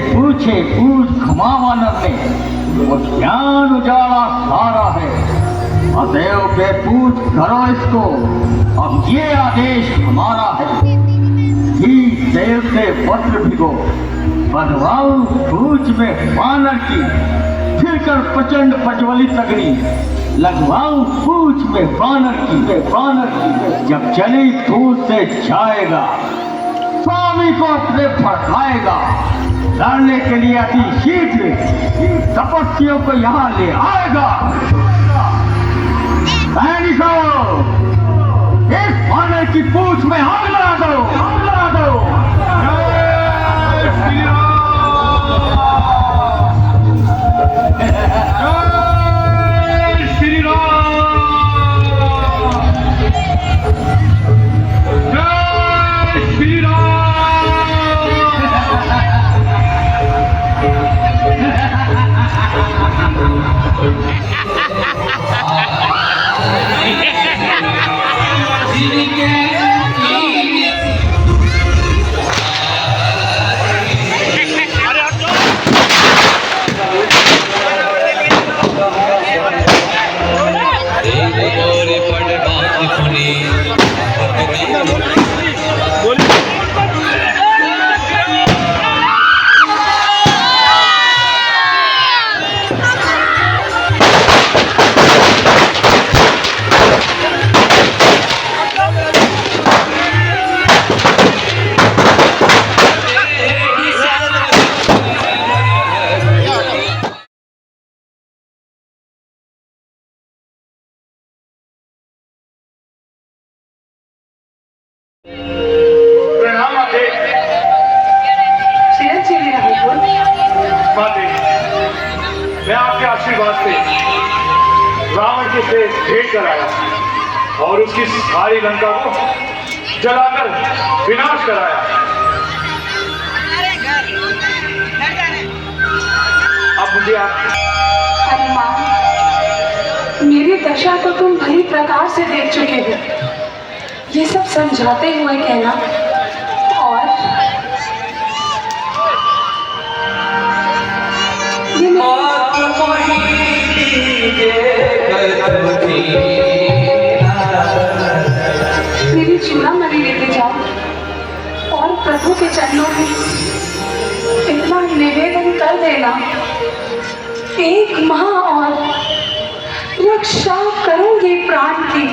पूछे पूछ घुमावानर ने वो ज्ञान उजाला सारा है। अतएव बेपूछ करो इसको। अब ये आदेश हमारा है कि देव से वस्त्र भिगो, बंधवाओ पूछ में बानर की, फिर कर प्रचंड प्रज्वलित अग्नि, लगवाओ पूछ में बानर की। जब चली दूध से जाएगा, स्वामी को अपने भड़काएगा, लड़ने के लिए अति शीघ्र तपस्वियों को यहाँ ले आएगा। सैनिकों, इस बानर की पूछ में आग लगा दो, आग लगा दो। जय श्री प्रणाम माते। चिरंजीवी रहे गुरु। माते, मैं आपके आशीर्वाद से रावण के से भेंट कर आया और उसकी सारी लंका को जलाकर विनाश कराया। अब मुझे आप हनुमान, मेरी दशा को तुम भली प्रकार से देख चुके हो। ये सब समझाते हुए कहना और ये मेरी चूड़ामणि लेते जाओ और प्रभु के चरणों में इतना निवेदन कर देना, एक माँ और रक्षा करूंगी प्राण की।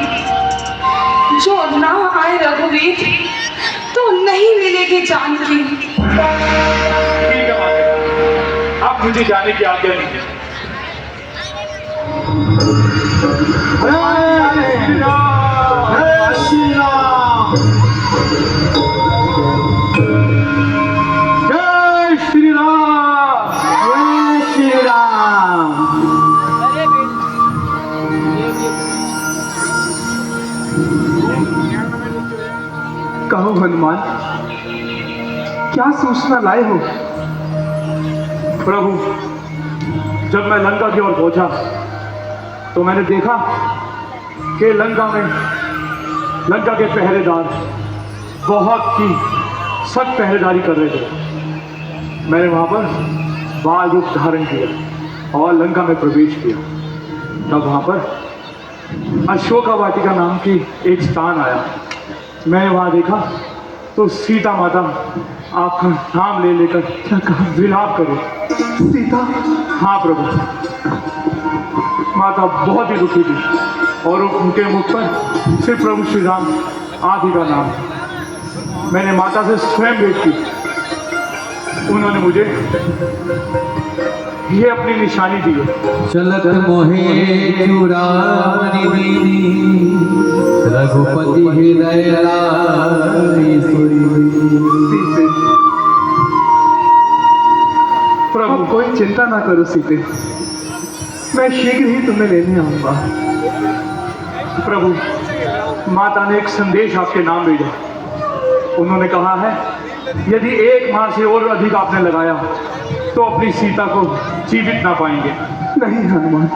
जो ना आए रघुवीर तो नहीं मिलेगी जान की। ठीक है माते, आप मुझे जाने की आज्ञा दीजिए। कहो हनुमान, क्या सूचना लाए हो? प्रभु, जब मैं लंका की ओर पहुंचा तो मैंने देखा कि लंका के पहरेदार बहुत ही सख्त पहरेदारी कर रहे थे। मैंने वहां पर बाल रूप धारण किया और लंका में प्रवेश किया। तब वहां पर अशोका वाटिका नाम की एक स्थान आया। मैंने वहां देखा तो सीता माता आपका नाम ले लेकर विलाप करे। सीता? हाँ प्रभु, माता बहुत ही दुखी थी और उनके मुख पर सिर्फ प्रभु श्री राम आदि का नाम। मैंने माता से स्वयं भेंट की। उन्होंने मुझे ये अपनी निशानी दी है। चलत मोहे चूड़ामणि दीनी, रघुपति हृदय लाई सोई। प्रभु, कोई चिंता ना करो सीते, मैं शीघ्र ही तुम्हें लेने आऊंगा। प्रभु, माता ने एक संदेश आपके नाम भेजा। उन्होंने कहा है यदि 1 माह से और अधिक आपने लगाया तो अपनी सीता को जीवित ना पाएंगे। नहीं हनुमान,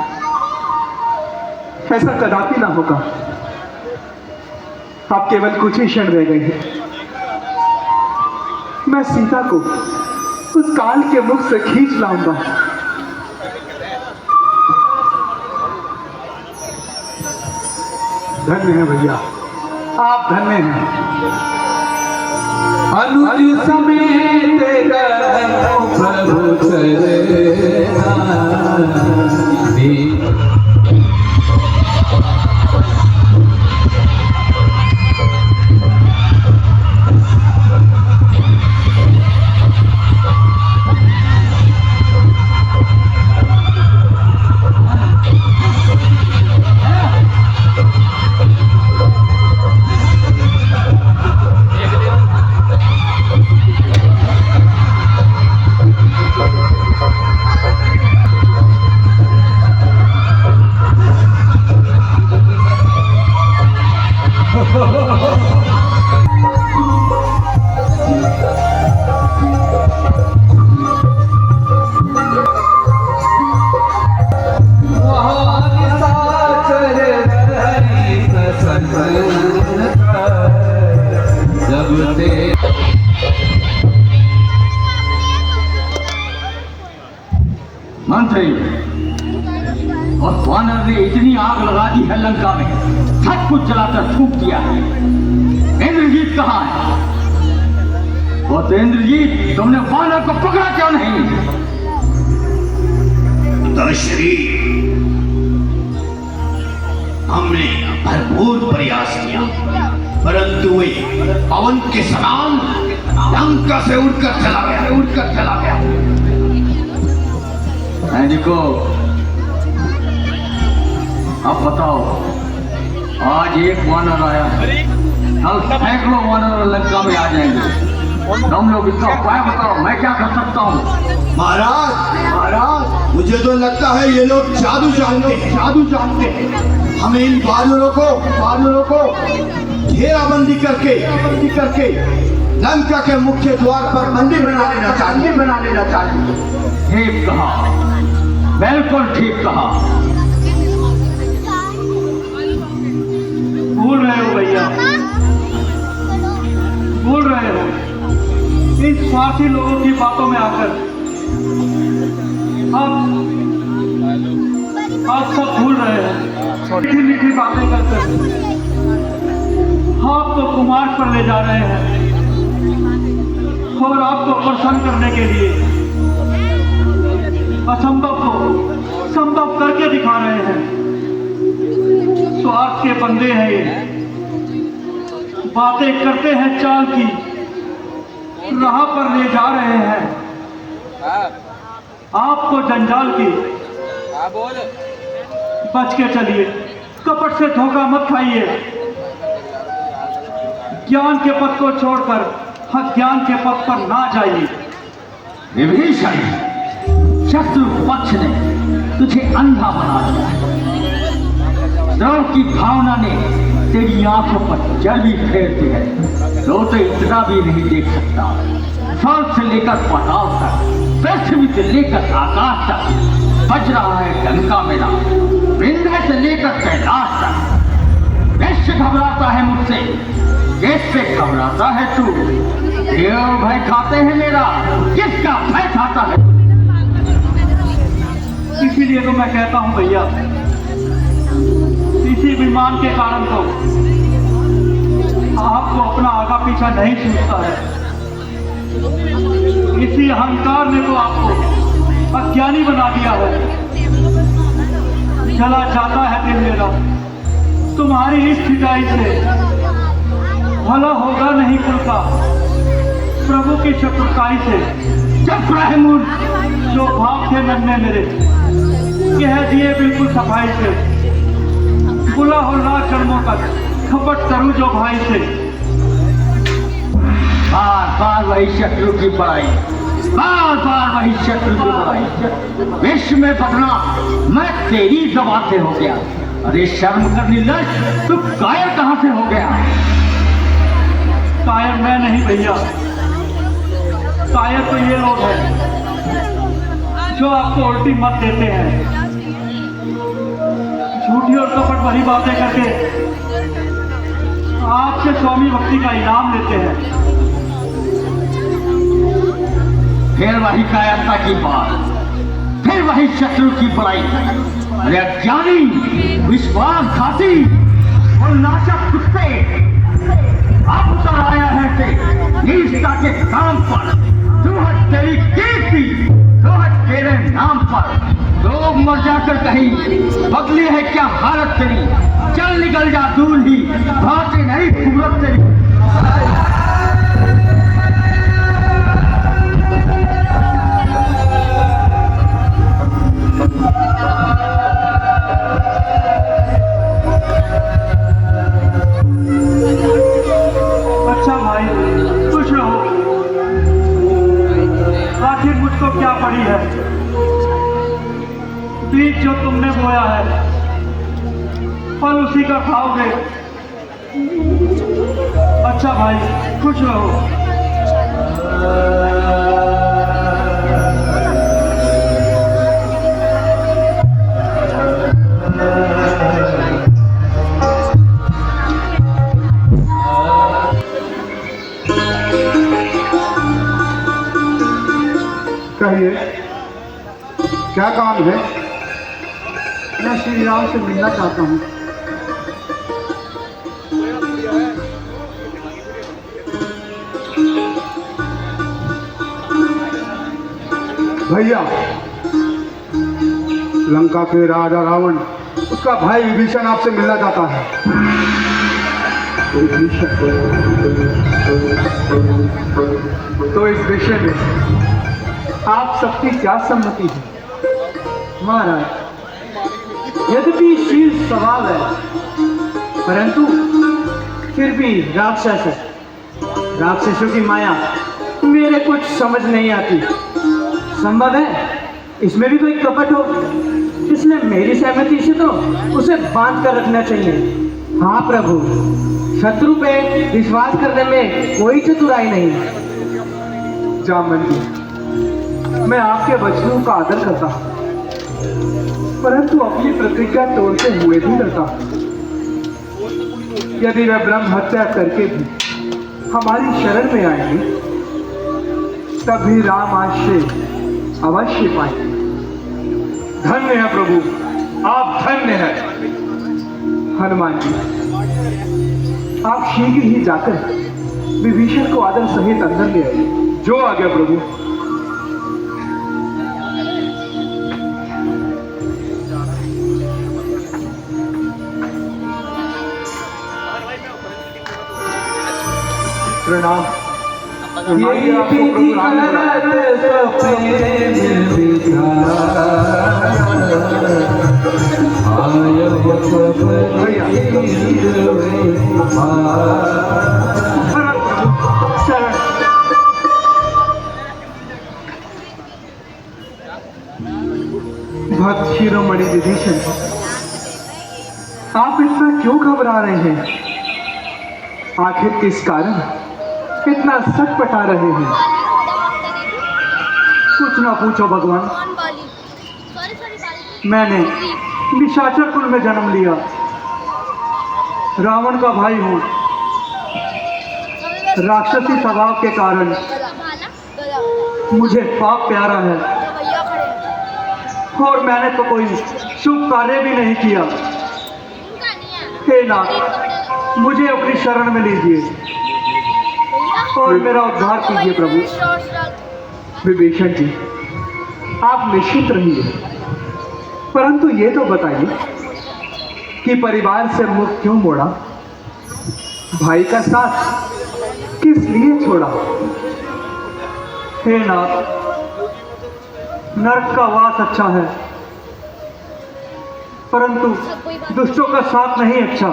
ऐसा कदापि ना होगा। आप केवल कुछ ही क्षण रह गए हैं। मैं सीता को उस काल के मुख से खींच लाऊंगा। धन्य हैं भैया, आप धन्य हैं। अनुज समेत गए प्रभु चरना दे। मंत्री और वानर ने इतनी आग लगा दी है लंका में, सब कुछ जलाकर फूंक दिया है। इंद्रजीत कहाँ है? वो तो इंद्रजीत, तुमने वानर को पकड़ा क्यों नहीं? दशरी, हमने भरपूर प्रयास किया, परंतु वे पवन के समान लंका से उड़कर चला गया। देखो, अब बताओ, आज एक वानर आया, कल सैकड़ों वानर लंका में आ जाएंगे। तुम लोग इसका उपाय बताओ, मैं क्या कर सकता हूँ? महाराज, मुझे तो लगता है ये लोग जादू जानते हैं। हमें इन वानरों को घेराबंदी करके लंका के मुख्य द्वार पर मंदिर बना लेना चाहिए। ठीक कहा, बिल्कुल ठीक कहा। भूल रहे हो भैया, भूल रहे हो। इन स्वार्थी लोगों की बातों में आकर आप सब भूल रहे हैं। मीठी मीठी बातें करते आपको कुमार पर ले जा रहे हैं और आपको प्रसन्न करने के लिए असंभव को संभव करके दिखा रहे हैं। स्वार्थ के बंदे हैं ये, बातें करते हैं चाल की, राह पर ले जा रहे हैं आपको जंजाल की। बच के चलिए, कपट से धोखा मत खाइए। ज्ञान के पथ को छोड़कर अज्ञान के पथ पर ना जाइए। विभीषण, शत्रु पक्ष ने तुझे अंधा बना दिया है। द्रोह की भावना ने तेरी आंखों पर जल भी फेर दी है। तो इतना भी नहीं देख सकता। स्वर्ग से लेकर पाताल तक, पृथ्वी से लेकर आकाश तक बज रहा है डंका मेरा। विंध्य से लेकर कैलाश तक वैश्य घबराता है मुझसे, कैसे घबराता है तू? देव भय खाते हैं मेरा, किसका भय खाता है? इसीलिए तो मैं कहता हूं भैया, इसी विमान के कारण तो आपको अपना आगा पीछा नहीं सूझता है। इसी अहंकार ने तो आपको अज्ञानी बना दिया है। चला जाता है दिल मेरा तुम्हारी इस ठिकाई से, भला होगा नहीं कुल का प्रभु की चतुराई से। चुप रहे मूर्ख, जो भाव थे मन में मेरे कह दिए बिल्कुल सफाई से। बुला हो लाख जन्मों तक खपट करूं जो भाई से। बार बार वही शत्रु की बड़ाई, बार बार वही शत्रु की बड़ाई। विश्व में बदना मैं तेरी दवा से हो गया। अरे शर्म करनी लज, तू कायर कहां से हो गया? कायर मैं नहीं भैया, कायर तो ये लोग हैं जो आपको उल्टी मत देते हैं। झूठी और कपट भरी बातें करके आपसे स्वामी भक्ति का इनाम लेते हैं। फिर वही कायरता की बात, फिर वही शत्रु की बड़ाई। अरे अज्ञानी, विश्वासघाती, और नाशक कुत्ते अब उतर आया है कि ईश्ता के काम पर दुहट तेरी कीर्ति दुहट तेरे नाम पर लोग मर जाकर कहीं बदली है क्या हालत तेरी चल निकल जा दूर ही भाते नहीं खूबसूरत तेरी अच्छा भाई खुश रहो। आखिर मुझको क्या पड़ी है, बीज जो तुमने बोया है फल उसी का खाओगे। अच्छा भाई खुश रहो। कहिए क्या काम है? मैं श्री राम से मिलना चाहता हूँ। भैया, लंका के राजा रावण उसका भाई विभीषण आपसे मिलना चाहता है। तो इस विषय में आप सबकी क्या सम्मति है? महाराज, यद्यपि शील स्वभाव है परंतु फिर भी राक्षस है। राक्षसों की माया मेरे कुछ समझ नहीं आती। संभव है इसमें भी कोई कपट हो, इसलिए मेरी सहमति से तो उसे बांध कर रखना चाहिए। हाँ प्रभु, शत्रु पे विश्वास करने में कोई चतुराई नहीं। जामवंती, मैं आपके वचनों का आदर करता हूँ परंतु अपनी प्रतिज्ञा तोड़ते हुए भी डरता हूँ। यदि वह ब्रह्म हत्या करके भी हमारी शरण में आएंगे तभी राम आश्रय अवश्य पाएंगे। धन्य है प्रभु, आप धन्य हैं। हनुमान जी, आप शीघ्र ही जाकर विभीषण को आदर सहित अंदर ले आइए। जो आ गया प्रभु। प्रणाम। ये विधि करत प्रेम भक्त शिरोमणि विभीषण, आप इतना क्यों घबरा रहे हैं? आखिर किस कारण इतना सटपटा रहे हैं? कुछ ना पूछो भगवान। मैंने निशाचर कुल में जन्म लिया, रावण का भाई हूँ। राक्षसी स्वभाव के कारण मुझे पाप प्यारा है और मैंने तो कोई शुभ कार्य भी नहीं किया। हे नाथ, मुझे अपनी शरण में लीजिए और मेरा उद्धार कीजिए प्रभु। विभीषण जी, आप निश्चिंत रहिए, परंतु ये तो बताइए कि परिवार से मुख क्यों मोड़ा? भाई का साथ किस लिए छोड़ा? हे नाथ, नरक का वास अच्छा है परंतु दुष्टों का साथ नहीं अच्छा।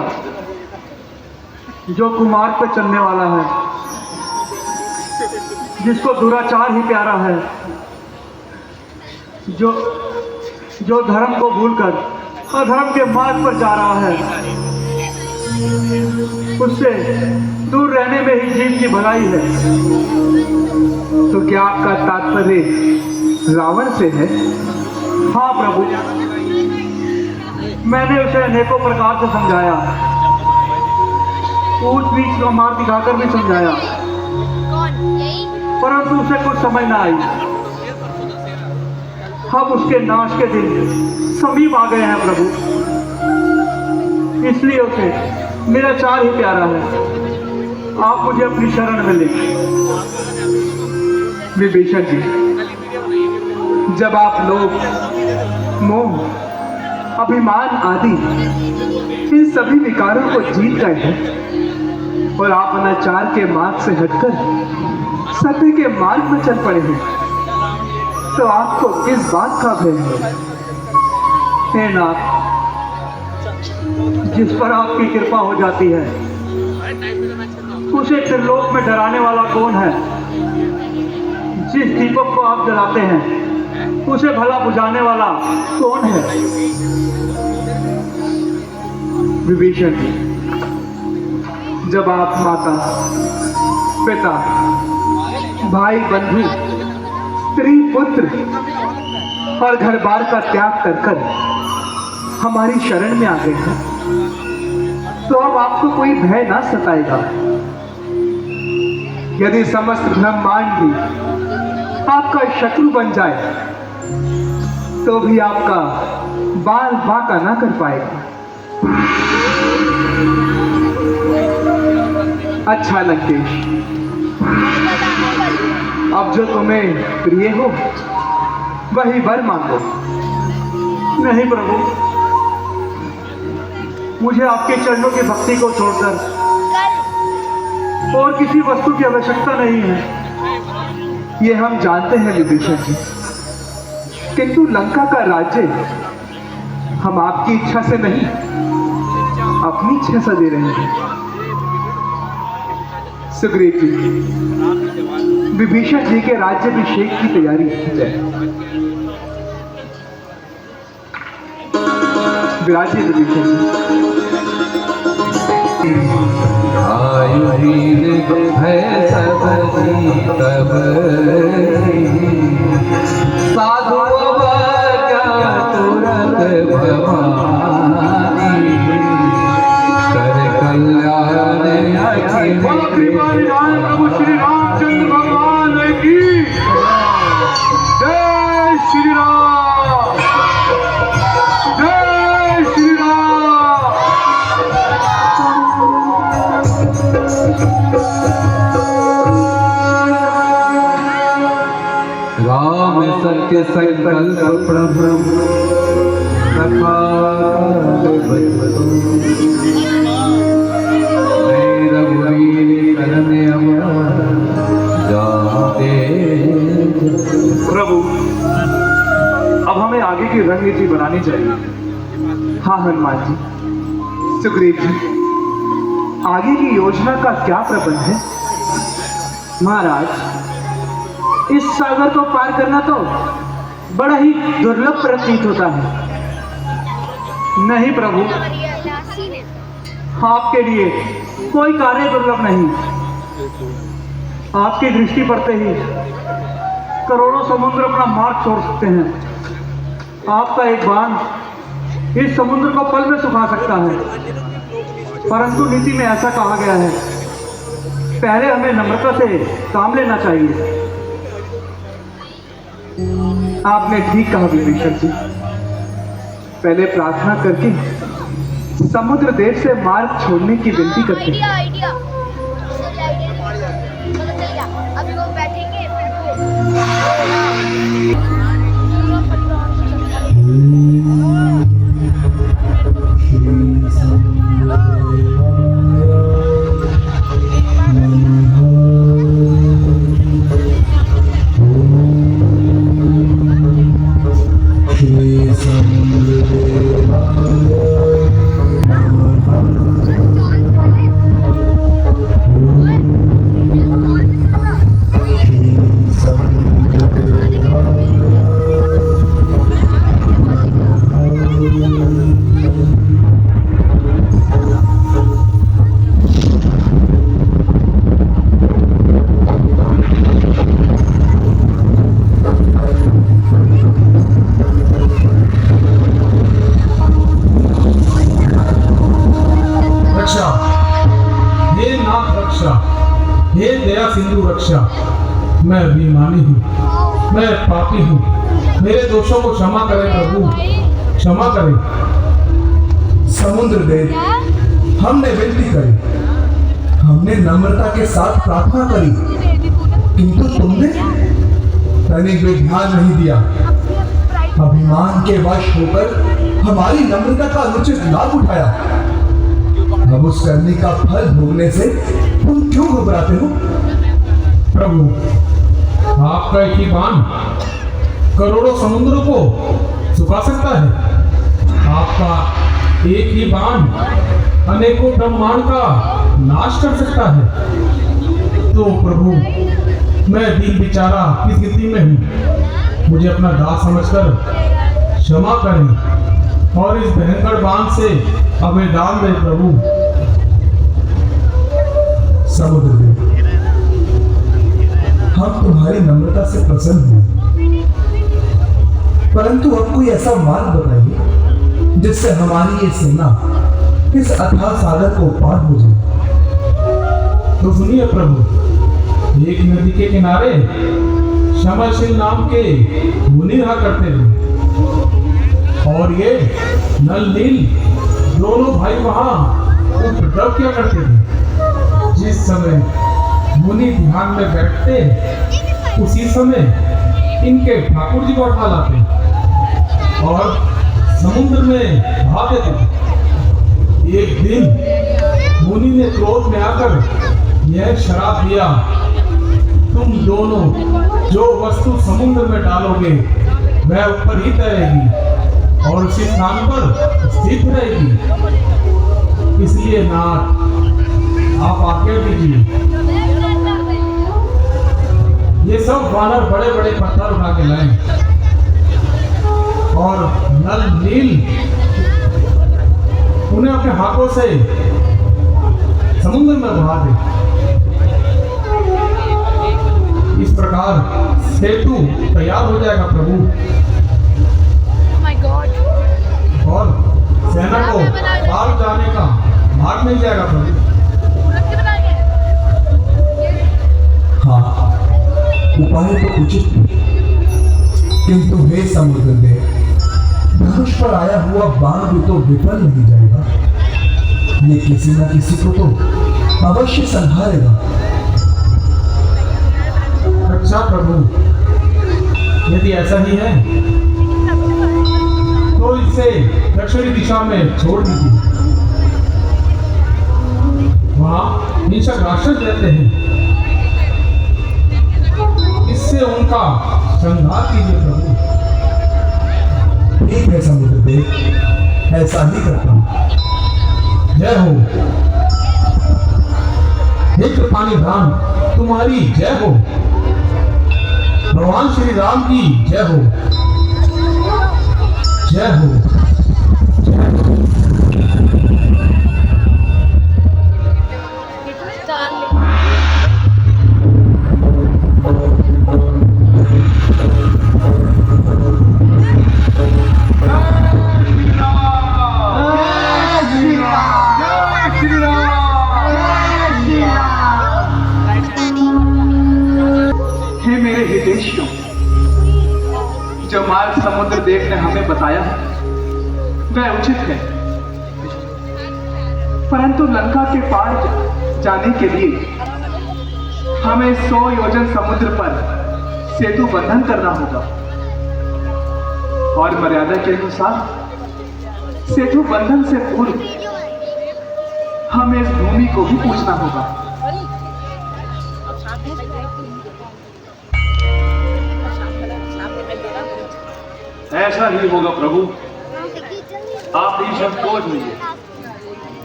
जो कुमार पे चलने वाला है, जिसको दुराचार ही प्यारा है, जो धर्म को भूलकर अधर्म के मार्ग पर जा रहा है, उससे दूर रहने में ही जीव की भलाई है। तो क्या आपका तात्पर्य रावण से है? हाँ प्रभु, मैंने उसे अनेकों प्रकार से समझाया, ऊंच नीच का मार्ग दिखाकर भी समझाया, परंतु उसे कुछ समझ ना आई। अब उसके नाश के दिन समीप आ गए हैं प्रभु, इसलिए उसे मेरा चार ही प्यारा है, आप मुझे अपनी शरण में ले। विभीषण जी, जब आप लोग मोह, अभिमान आदि इन सभी विकारों को जीत गए हैं और आप अनाचार के मार्ग से हटकर सत्य के मार्ग में चल पड़े हैं, तो आपको किस बात का भय है? हे नाथ, जिस पर आपकी कृपा हो जाती है उसे त्रिलोक में डराने वाला कौन है? जिस दीपक को आप जलाते हैं उसे भला बुझाने वाला कौन है? विभीषण जी, जब आप माता, पिता, भाई, बंधु, स्त्री, पुत्र और घर बार का त्याग कर हमारी शरण में आ गए हैं, तो अब आपको कोई भय ना सताएगा। यदि समस्त ब्रह्मांड भी आपका शत्रु बन जाए तो भी आपका बाल बांका ना कर पाएगा। अच्छा लंकेश, अब जो तुम्हें प्रिय हो वही वर मांगो। नहीं प्रभु, मुझे आपके चरणों की भक्ति को छोड़कर और किसी वस्तु की आवश्यकता नहीं है, ये हम जानते हैं विभीषण जी। किंतु लंका का राज्य हम आपकी इच्छा से नहीं, अपनी इच्छा से दे रहे हैं। सुग्रीव जी, विभीषण जी के राज्याभिषेक की तैयारी की जाए। विराजिए विभीषण जी। आयुधीन है सब तब साधु क्या तुरंत भवानी कर कल्याण अखिल। प्रभु श्री रामचंद्र भगवान की जय श्री राम, जय श्री राम। राम सत्य संकल्प प्रभु कथा रघुवीर करने जाते। प्रभु, अब हमें आगे की रणनीति बनानी चाहिए। हाँ हनुमान जी, सुग्रीव जी, आगे की योजना का क्या प्रबंध है? महाराज, इस सागर को पार करना तो बड़ा ही दुर्लभ प्रतीत होता है। नहीं प्रभु, आपके लिए कोई कार्य दुर्लभ नहीं। आपकी दृष्टि पड़ते ही करोड़ों समुद्र अपना मार्ग छोड़ सकते हैं। आपका एक बाण इस समुद्र को पल में सुखा सकता है। परंतु नीति में ऐसा कहा गया है, पहले हमें नम्रता से काम लेना चाहिए। आपने ठीक कहा विभीषण जी, पहले प्रार्थना करके समुद्र देव से मार्ग छोड़ने की विनती करते हैं। आइडिया अभी वो बैठेंगे हे दया सिंधु रक्षा, मैं अभिमानी हूँ, मैं पापी हूँ, मेरे दोषों को क्षमा करें प्रभु, क्षमा करें। समुद्र देव, हमने विनती करी, हमने नम्रता के साथ प्रार्थना करी, किंतु तुमने तनिक भी ध्यान नहीं दिया। अभिमान के वश होकर हमारी नम्रता का अनुचित लाभ उठाया। अब उस करनी का फल भोगने से तुम क्यों घबराते हो? प्रभु, आपका एक ही बाण करोड़ों समुद्रों को सुखा सकता है। आपका एक ही बाण अनेकों ब्रह्मांड का नाश कर सकता है। तो प्रभु, मैं दीन बेचारा किस स्थिति में हूँ, मुझे अपना दास समझकर क्षमा करें और इस भयंकर बाण से हमें डाल दे प्रभु। समुद्र देव, हम तुम्हारी नम्रता से प्रसन्न हैं, परंतु अब कोई ऐसा मार्ग बताइए जिससे हमारी ये सेना इस अथाह सागर को पार हो जाए। तो सुनिए प्रभु, एक नदी के किनारे क्षमाशील नाम के मुनि रहा करते थे, और ये नल नील दोनों भाई वहां उपद्रव किया करते थे। जिस समय मुनि ध्यान में बैठते, उसी समय इनके ठाकुर जी को उठा लाते और समुद्र में बहा देते। एक दिन मुनि ने क्रोध में आकर यह शराप दिया, तुम दोनों जो वस्तु समुद्र में डालोगे वह ऊपर ही तैरेगी और उसी स्थान पर स्थित रहेगी। इसलिए नाथ, आप आज्ञा दीजिए। ये सब वानर बड़े बड़े पत्थर उठा के लाए और नल नील उन्हें अपने हाथों से समुद्र में बहा दे। इस प्रकार सेतु तैयार हो जाएगा प्रभु, और सेना को पार जाने का मार्ग मिल जाएगा प्रभु। हाँ, उपाय तो उचित है, किंतु हे समुद्र देव, धनुष पर आया हुआ बाण भी तो विफल नहीं जाएगा। ये किसी न किसी को तो अवश्य संभालेगा। अच्छा प्रभु, यदि ऐसा ही है तो इसे दक्षिणी दिशा में छोड़ दीजिए। वहां हिंसक राक्षस रहते हैं, इससे उनका संहार कीजिए प्रभु। ठीक है समुद्र देव, ऐसा ही करता हूं। जय हो हे कृपानी राम, तुम्हारी जय हो। भगवान श्री राम की जय हो, जय हो, जय हो। हे मेरे हितेशियों, जो मार्ग समुद्र देव ने हमें बताया है वह उचित है, परंतु लंका के पार जाने के लिए हमें 100 योजन समुद्र पर सेतु बंधन करना होगा और मर्यादा के अनुसार सेतु बंधन से पूर्व हमें इस भूमि को भी पूछना होगा। ऐसा ही होगा प्रभु, आप ही संकोच लीजिए।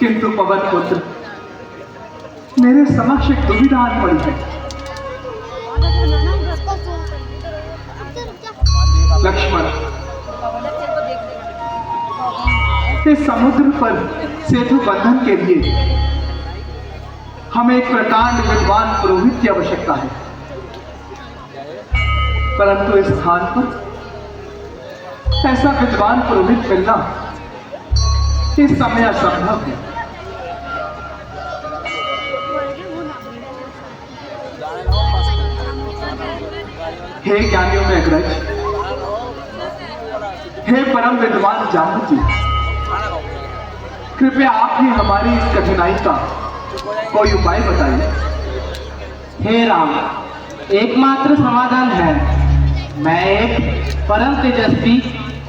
किंतु पवन पुत्र, मेरे समक्ष एक दुविधा आ पड़ी है। लक्ष्मण, इस समुद्र पर सेतु बंधन के लिए हमें एक प्रकांड विद्वान पुरोहित की आवश्यकता है, परंतु इस स्थान पर ऐसा विद्वान पुरोहित मिलना इस समय असंभव है। हे ज्ञानियों में अग्रज, हे परम विद्वान जाम्बुजी, कृपया आप ही हमारी इस कठिनाई का कोई उपाय बताइए। हे राम, एकमात्र समाधान है। मैं एक परम तेजस्वी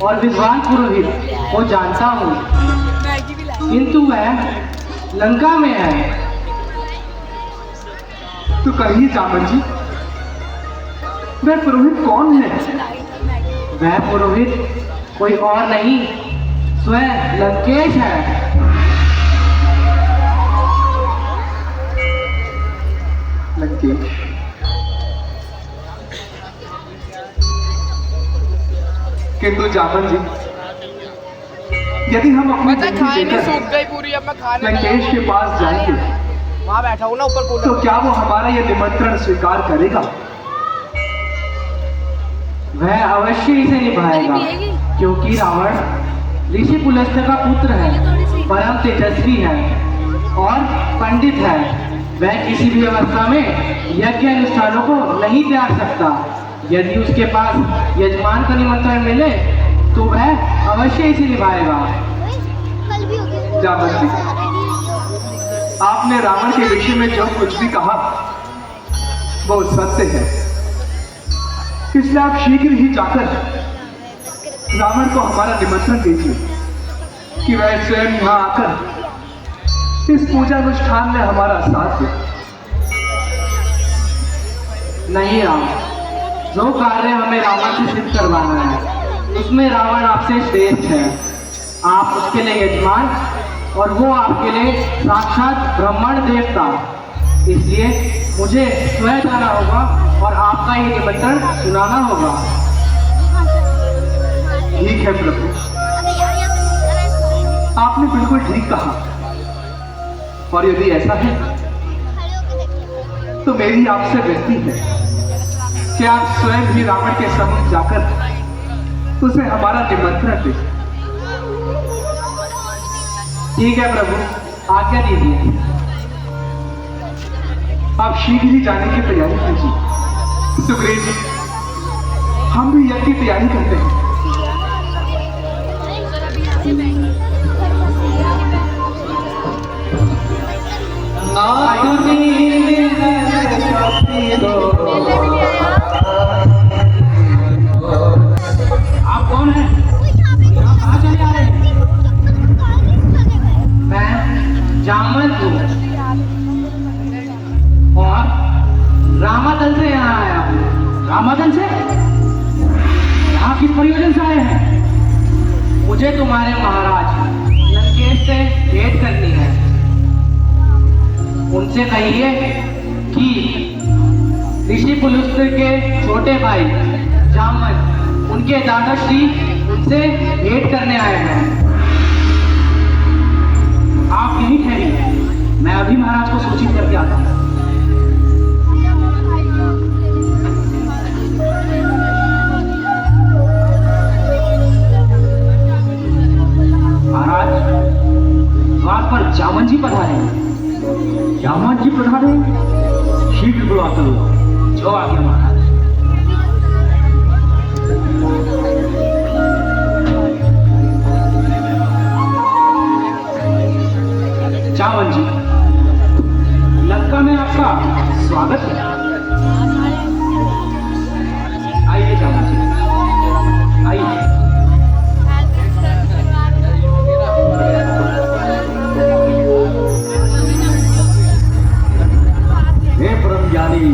और विद्वान पुरोहित को जानता हूँ, किंतु वह लंका में है। तो कहिए जामन जी, वह पुरोहित कौन है? वह पुरोहित कोई और नहीं, स्वयं लंकेश है। लंकेश, किंतु जामन जी, यदि हम अपनी जिंदगी देकर लंकेश के पास जाएंगे वहाँ बैठा हूँ ना ऊपर कूलर। तो क्या वो हमारा ये निमंत्रण स्वीकार करेगा? वह अवश्य इसे निभाएगा, क्योंकि रावण ऋषि पुलस्त्य का पुत्र है, परम तेजस्वी है और पंडित है। वह किसी भी अवस्था में यज्ञ अनुष्ठानों को नहीं त्याग सकता। यदि उसके पास यजमान का निमंत्रण मिले तो वह अवश्य इसे निभाएगा। जामन जी, आपने रावण के विषय में जो कुछ भी कहा वो सत्य है, इसलिए आप शीघ्र ही जाकर रावण को हमारा निमंत्रण दीजिए कि वह स्वयं यहाँ आकर इस पूजा अनुष्ठान में हमारा साथ दे। नहीं राम, जो कार्य हमें रावण से सिद्ध करवाना है उसमें रावण आपसे श्रेष्ठ है। आप उसके लिए यजमान और वो आपके लिए साक्षात ब्रह्मांड देवता। इसलिए मुझे स्वयं जाना होगा और आपका ये निमंत्रण सुनाना होगा। ठीक है प्रभु, आपने बिल्कुल ठीक कहा। और यदि ऐसा है तो मेरी आपसे विनती है कि आप स्वयं ही रावण के सम्मुख जाकर उसे हमारा निमंत्रण दें। ठीक है प्रभु, आज्ञा दीजिए। आप शीघ्र ही जाने की तैयारी कीजिए। सुग्रीव जी, हम भी यज्ञ की तैयारी करते हैं। आप कौन हैं? यहाँ कहाँ चले आ रहे हैं? मैं जामन हूँ और रामादल से यहाँ आया हूँ। रामादल से? यहाँ किस प्रयोजन से आए हैं? मुझे तुम्हारे महाराज लंकेश से भेंट करनी है। उनसे कहिए कि ऋषि पुलस्त्य के छोटे भाई जामन, उनके दादाश्री उनसे भेंट करने आए हैं। आप यहीं ठहरिए, मैं अभी महाराज को सूचित करके आता हूँ। महाराज, द्वार पर जामन जी पधारे हैं। जामन जी पधारे? शीघ्र बुला करो। जो आ गया महाराज। जामन जी, लंका में आपका स्वागत है। आइए जामन जी, आइए। हे परम ज्ञानी,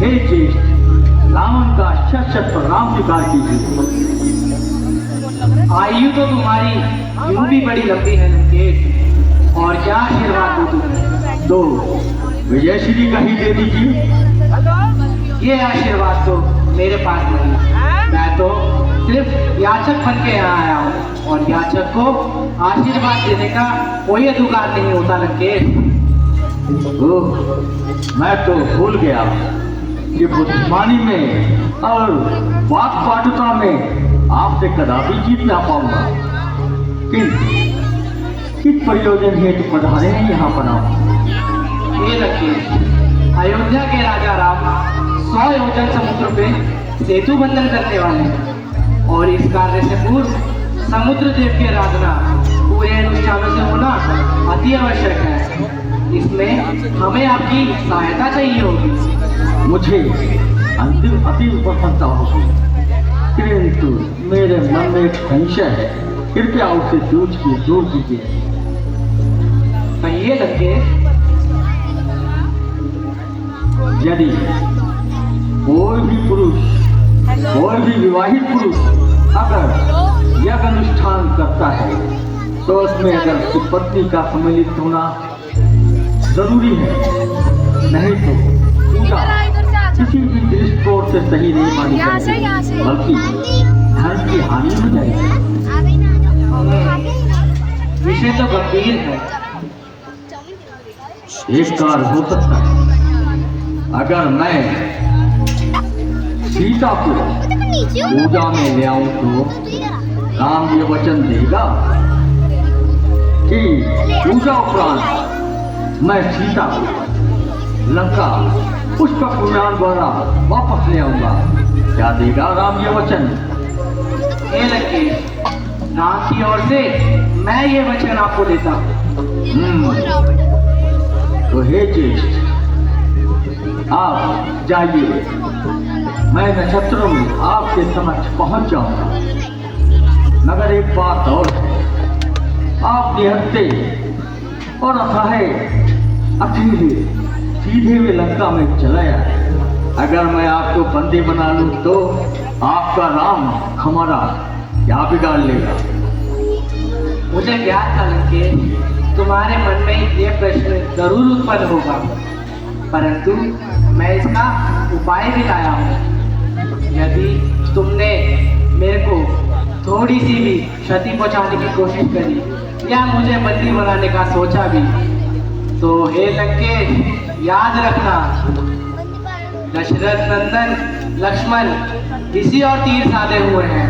हे ज्येष्ठ, रावण का शत प्रणाम स्वीकार कीजिए। आयु तो तुम्हारी यूं भी बड़ी लंबी है लंकेश, और क्या आशीर्वाद दो तुम्हें। दो विजयश्री का ही दे दीजिए। ये आशीर्वाद तो मेरे पास नहीं, मैं तो सिर्फ याचक बन के यहाँ आया हूँ, और याचक को आशीर्वाद देने का कोई अधिकार नहीं होता लंकेश। ओह, मैं तो भूल गया कि बुद्धिमानी में और वाक पाटुता में आपसे कदापि जीत ना पाऊंगा। किस प्रयोजन हेतु पधारे हैं यहाँ पर आप? ये लंकेश, अयोध्या के राजा राम 100 योजन समुद्र पे सेतु बंधन करने वाले हैं, और इस कार्य से पूर्व समुद्र देव की आराधना पूरे अनुष्ठानों से होना अति आवश्यक है। इसमें हमें आपकी सहायता चाहिए होगी। मुझे अंतिम अति प्रसन्नता होगी, किंतु मेरे मन में एक संशय है, कृपया उसे दूर कीजिए। कहिए लंकेश। यदि कोई भी पुरुष, कोई भी विवाहित पुरुष अगर यज्ञ अनुष्ठान करता है तो उसमें अगर उसकी पत्नी का सम्मिलित होना जरूरी है, नहीं तो पूजा किसी भी दृष्टिकोण से सही नहीं मानी जाएगी, बल्कि धर्म की हानि हो जाएगी। विषय तो गंभीर है। एक कार्य हो सकता है, अगर मैं सीता को पूजा में ले आऊं तो राम ये वचन देगा कि पूजा उपरांत मैं सीता को लंका पुष्प पुराण द्वारा वापस ले आऊंगा। क्या देगा राम ये वचन? हे लंकेश, राम की ओर से मैं ये वचन आपको देता हूँ। तो हे ज्येष्ठ, आप जाइए, मैं नक्षत्रों में आपके समक्ष पहुंच जाऊंगा। मगर एक बात और है, आप निहत्ते और असहाय अकेले सीधे वे लंका में चला आए। अगर मैं आपको बंदी बना लूं तो आपका राम हमारा क्या बिगाड़ लेगा? मुझे ज्ञात था लंकेश, तुम्हारे मन में ये प्रश्न जरूर उत्पन्न होगा, परंतु मैं इसका उपाय भी लाया हूँ। यदि तुमने मेरे को थोड़ी सी भी क्षति पहुँचाने की कोशिश करी या मुझे बंदी बनाने का सोचा भी, तो हे लंकेश, याद रखना, दशरथ नंदन लक्ष्मण इसी और तीर साधे हुए हैं।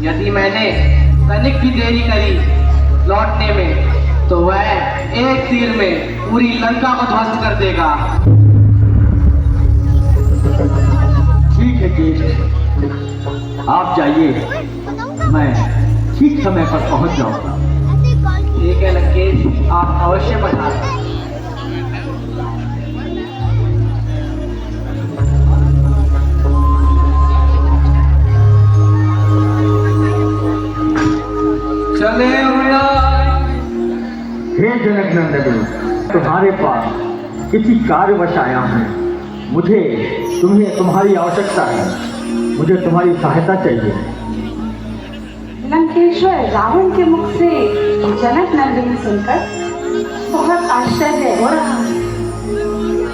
यदि मैंने तनिक भी देरी करी लौटने में तो वह एक तीर में पूरी लंका को ध्वस्त कर देगा। ठीक है ज्येष्ठ, आप जाइए, मैं ठीक समय पर पहुंच जाऊंगा। ठीक है लंकेश, आप अवश्य पधारें। चले हे जनक नंदन, तुम्हारे पास किसी कार्यवश आया हूँ। मुझे तुम्हारी आवश्यकता है, मुझे तुम्हारी सहायता चाहिए। लंकेश्वर रावण के मुख से जनक नंदिनी सुनकर बहुत आश्चर्य हो रहा है।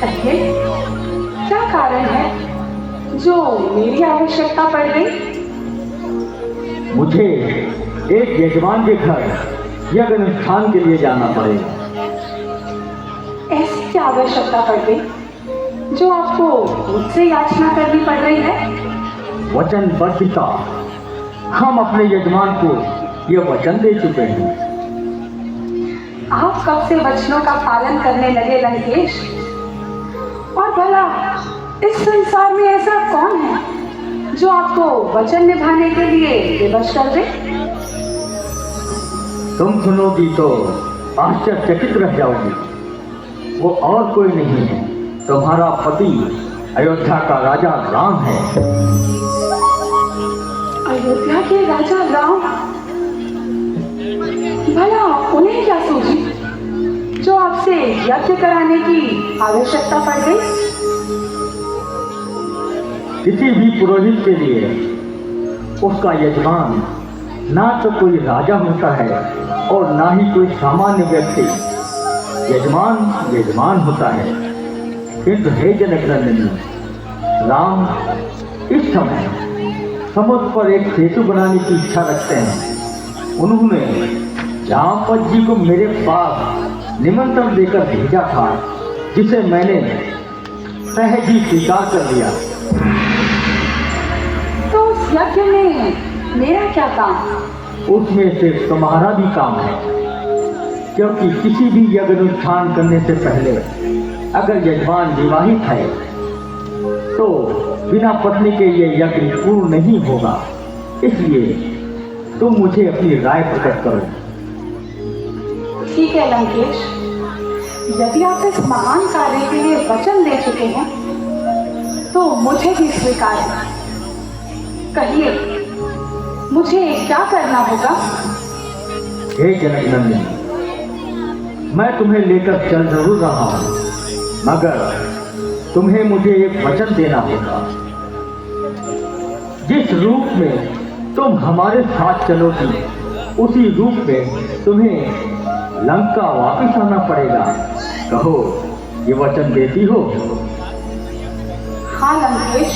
कहिए, क्या कारण है जो मेरी आवश्यकता पड़ गई? मुझे एक यजमान के घर यज्ञ अनुष्ठान के लिए जाना पड़ेगा। ऐसी क्या आवश्यकता पड़ गई जो आपको मुझसे याचना करनी पड़ रही है? वचनबद्धता, हम अपने यजमान को यह वचन दे चुके हैं। आप कब से वचनों का पालन करने लगे लंकेश? और भला इस संसार में ऐसा कौन है जो आपको वचन निभाने के लिए विवश कर दे? तुम सुनोगी तो आश्चर्यचकित रह जाओगी। वो और कोई नहीं है, तुम्हारा पति अयोध्या का राजा राम है। अयोध्या के राजा राम? भला उन्हें क्या सूझी जो आपसे यज्ञ कराने की आवश्यकता पड़ गई? किसी भी पुरोहित के लिए उसका यजमान ना तो कोई राजा होता है और ना ही कोई सामान्य व्यक्ति। यजमान होता है। किंतु हे जनक नंदिनी, राम इस समय समुद्र पर एक सेतु बनाने की इच्छा रखते हैं। उन्होंने जामपत जी को मेरे पास निमंत्रण देकर भेजा था, जिसे मैंने सहज ही स्वीकार कर लिया। तो उस यज्ञ में मेरा क्या काम? उसमें से तुम्हारा भी काम है, क्योंकि किसी भी यज्ञ अनुष्ठान करने से पहले अगर यजमान विवाहित है तो बिना पत्नी के ये यज्ञ पूर्ण नहीं होगा। इसलिए तुम मुझे अपनी राय प्रकट करो। ठीक है लंकेश, यदि आप इस महान कार्य के लिए वचन दे चुके हैं तो मुझे भी स्वीकार है। कहिए, मुझे क्या करना होगा? हे जनक नंदिनी, मैं तुम्हें लेकर चल जरूर रहा हूँ, मगर तुम्हें मुझे एक वचन देना होगा। जिस रूप में तुम हमारे साथ चलोगी, उसी रूप में तुम्हें लंका वापस आना पड़ेगा। कहो, ये वचन देती हो? हाँ लंकेश,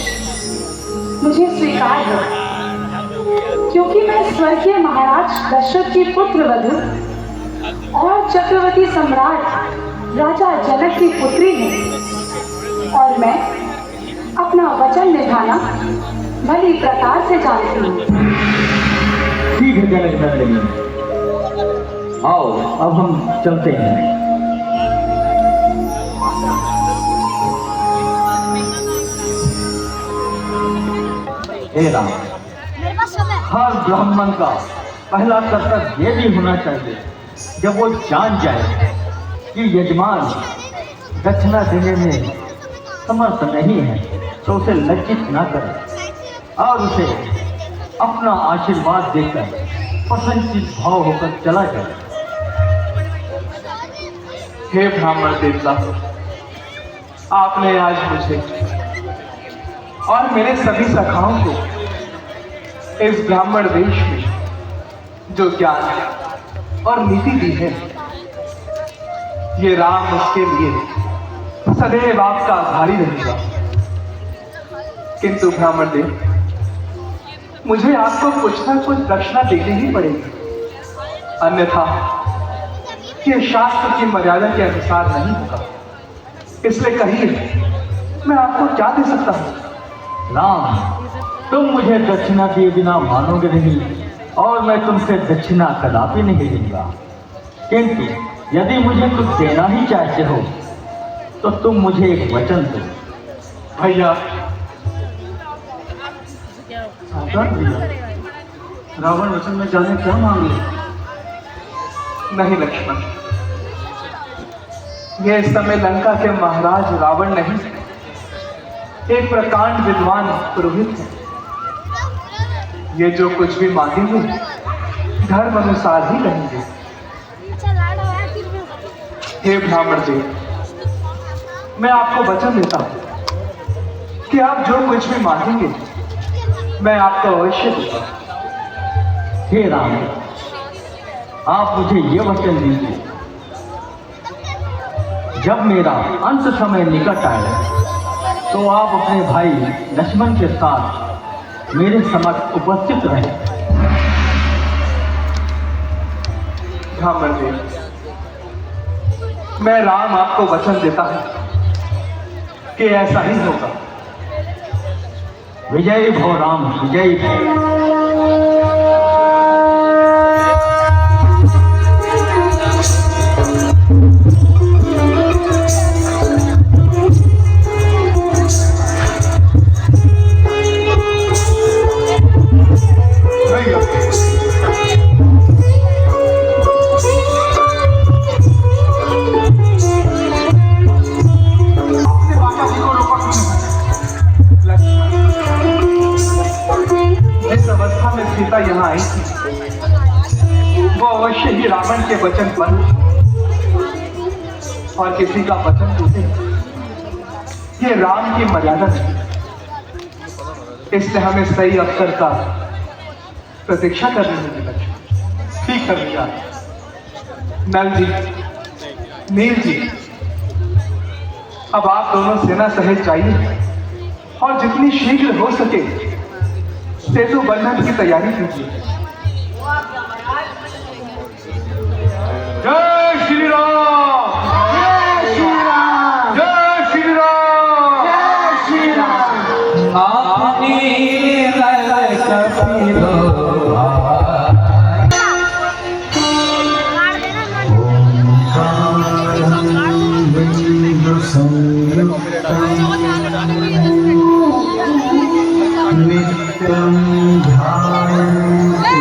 मुझे स्वीकार है, क्योंकि मैं स्वर्गीय महाराज दशरथ की पुत्र वधु और चक्रवर्ती सम्राट राजा जनक की पुत्री हूँ, और मैं अपना वचन निभाना भली प्रकार से जानती हूँ। ठीक है जनक नंदिनी, आओ अब हम चलते हैं। हे राम, हर ब्राह्मण का पहला कर्तव्य ये भी होना चाहिए, जब वो जान जाए कि यजमान दक्षिणा देने में समर्थ नहीं है तो उसे लज्जित ना करे और उसे अपना आशीर्वाद देकर प्रसन्नचित भाव होकर चला जाए। हे ब्राह्मण देवता, आपने आज मुझे और मेरे सभी सखाओं को इस ब्राह्मण देश में जो ज्ञान और नीति दी है, ये राम उसके लिए सदैव आपका आभारी रहेगा। किंतु ब्राह्मण देव, मुझे आपको कुछ ना कुछ दक्षिणा देनी ही पड़ेगी, अन्यथा ये शास्त्र की मर्यादा के अनुसार नहीं होगा। इसलिए कहिए, मैं आपको क्या दे सकता हूँ? राम, तुम मुझे दक्षिणा दिए बिना मानोगे नहीं और मैं तुमसे दक्षिणा कदापि नहीं दूंगा। किंतु यदि मुझे कुछ देना ही चाहते हो तो तुम मुझे एक वचन दो। भैया, रावण वचन में जाने क्या मांगे? नहीं लक्ष्मण, यह इस समय लंका के महाराज रावण नहीं, एक प्रकांड विद्वान पुरोहित है। ये जो कुछ भी मांगेंगे धर्म अनुसार ही रहेंगे। हे ब्राह्मण देव, मैं आपको वचन देता हूं कि आप जो कुछ भी मांगेंगे मैं आपको अवश्य दूंगा। हे राम, आप मुझे ये वचन दीजिए, जब मेरा अंत समय निकट आए तो आप अपने भाई लक्ष्मण के साथ मेरे समक्ष उपस्थित रहें। ब्राह्मण देव, मैं राम आपको वचन देता हूं कि ऐसा ही होगा। विजयी भव राम, विजयी भव। सीता यहाँ आई थी, वो अवश्य ही रावण के वचन पर और किसी का वचन टूटे, ये राम की मर्यादा नहीं। इसलिए हमें सही अवसर का प्रतीक्षा करनी होगी लक्ष्मण। ठीक है भैया। नल जी, नील जी, अब आप दोनों सेना सहित जाइए और जितनी शीघ्र हो सके सेतु बंधन की तैयारी कीजिए। जय श्री राम, जय श्री राम, जय श्री राम, जय श्री राम। आपने नित्यं ध्यायन्ति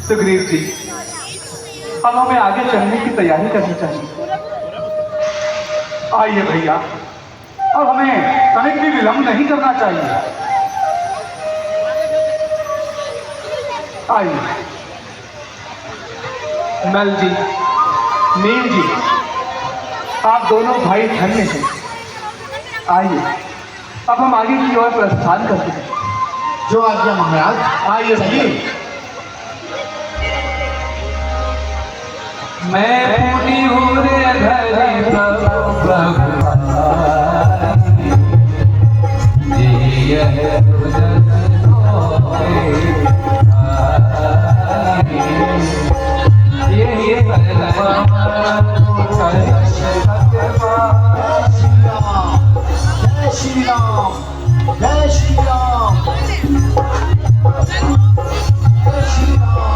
सुग्रीव जी, अब हमें आगे चलने की तैयारी करनी चाहिए। आइए भैया, अब हमें तनिक भी विलंब नहीं करना चाहिए। आइए नल जी, नील जी, आप दोनों भाई धन्य हैं। आइए अब हम आगे की ओर प्रस्थान करते हैं। जो आज्ञा महाराज। आइए भैया। मैं फूटी हूँ रे धरी प्रभु जय श्री राम, जय श्री राम, जय श्री राम।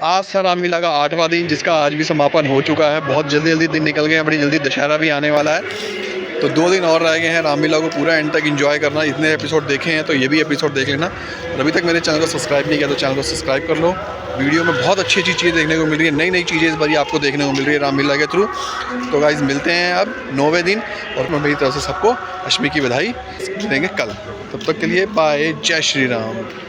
आज था रामलीला का 8वां दिन, जिसका आज भी समापन हो चुका है। बहुत जल्दी दिन निकल गए हैं, बड़ी जल्दी दशहरा भी आने वाला है। तो 2 दिन और रह गए हैं रामलीला को पूरा एंड तक एंजॉय करना। इतने एपिसोड देखे हैं तो ये भी एपिसोड देख लेना। और अभी तक मेरे चैनल को सब्सक्राइब नहीं किया तो चैनल को सब्सक्राइब कर लो। वीडियो में बहुत अच्छी चीज़ें देखने को मिल रही है, नई चीज़ें इस बार आपको देखने को मिल रही है रामलीला के थ्रू। तो गाइस मिलते हैं अब 9वें दिन, और मैं मेरी तरफ से सबको अष्टमी की बधाई देंगे कल। तब तक के लिए बाय, जय श्री राम।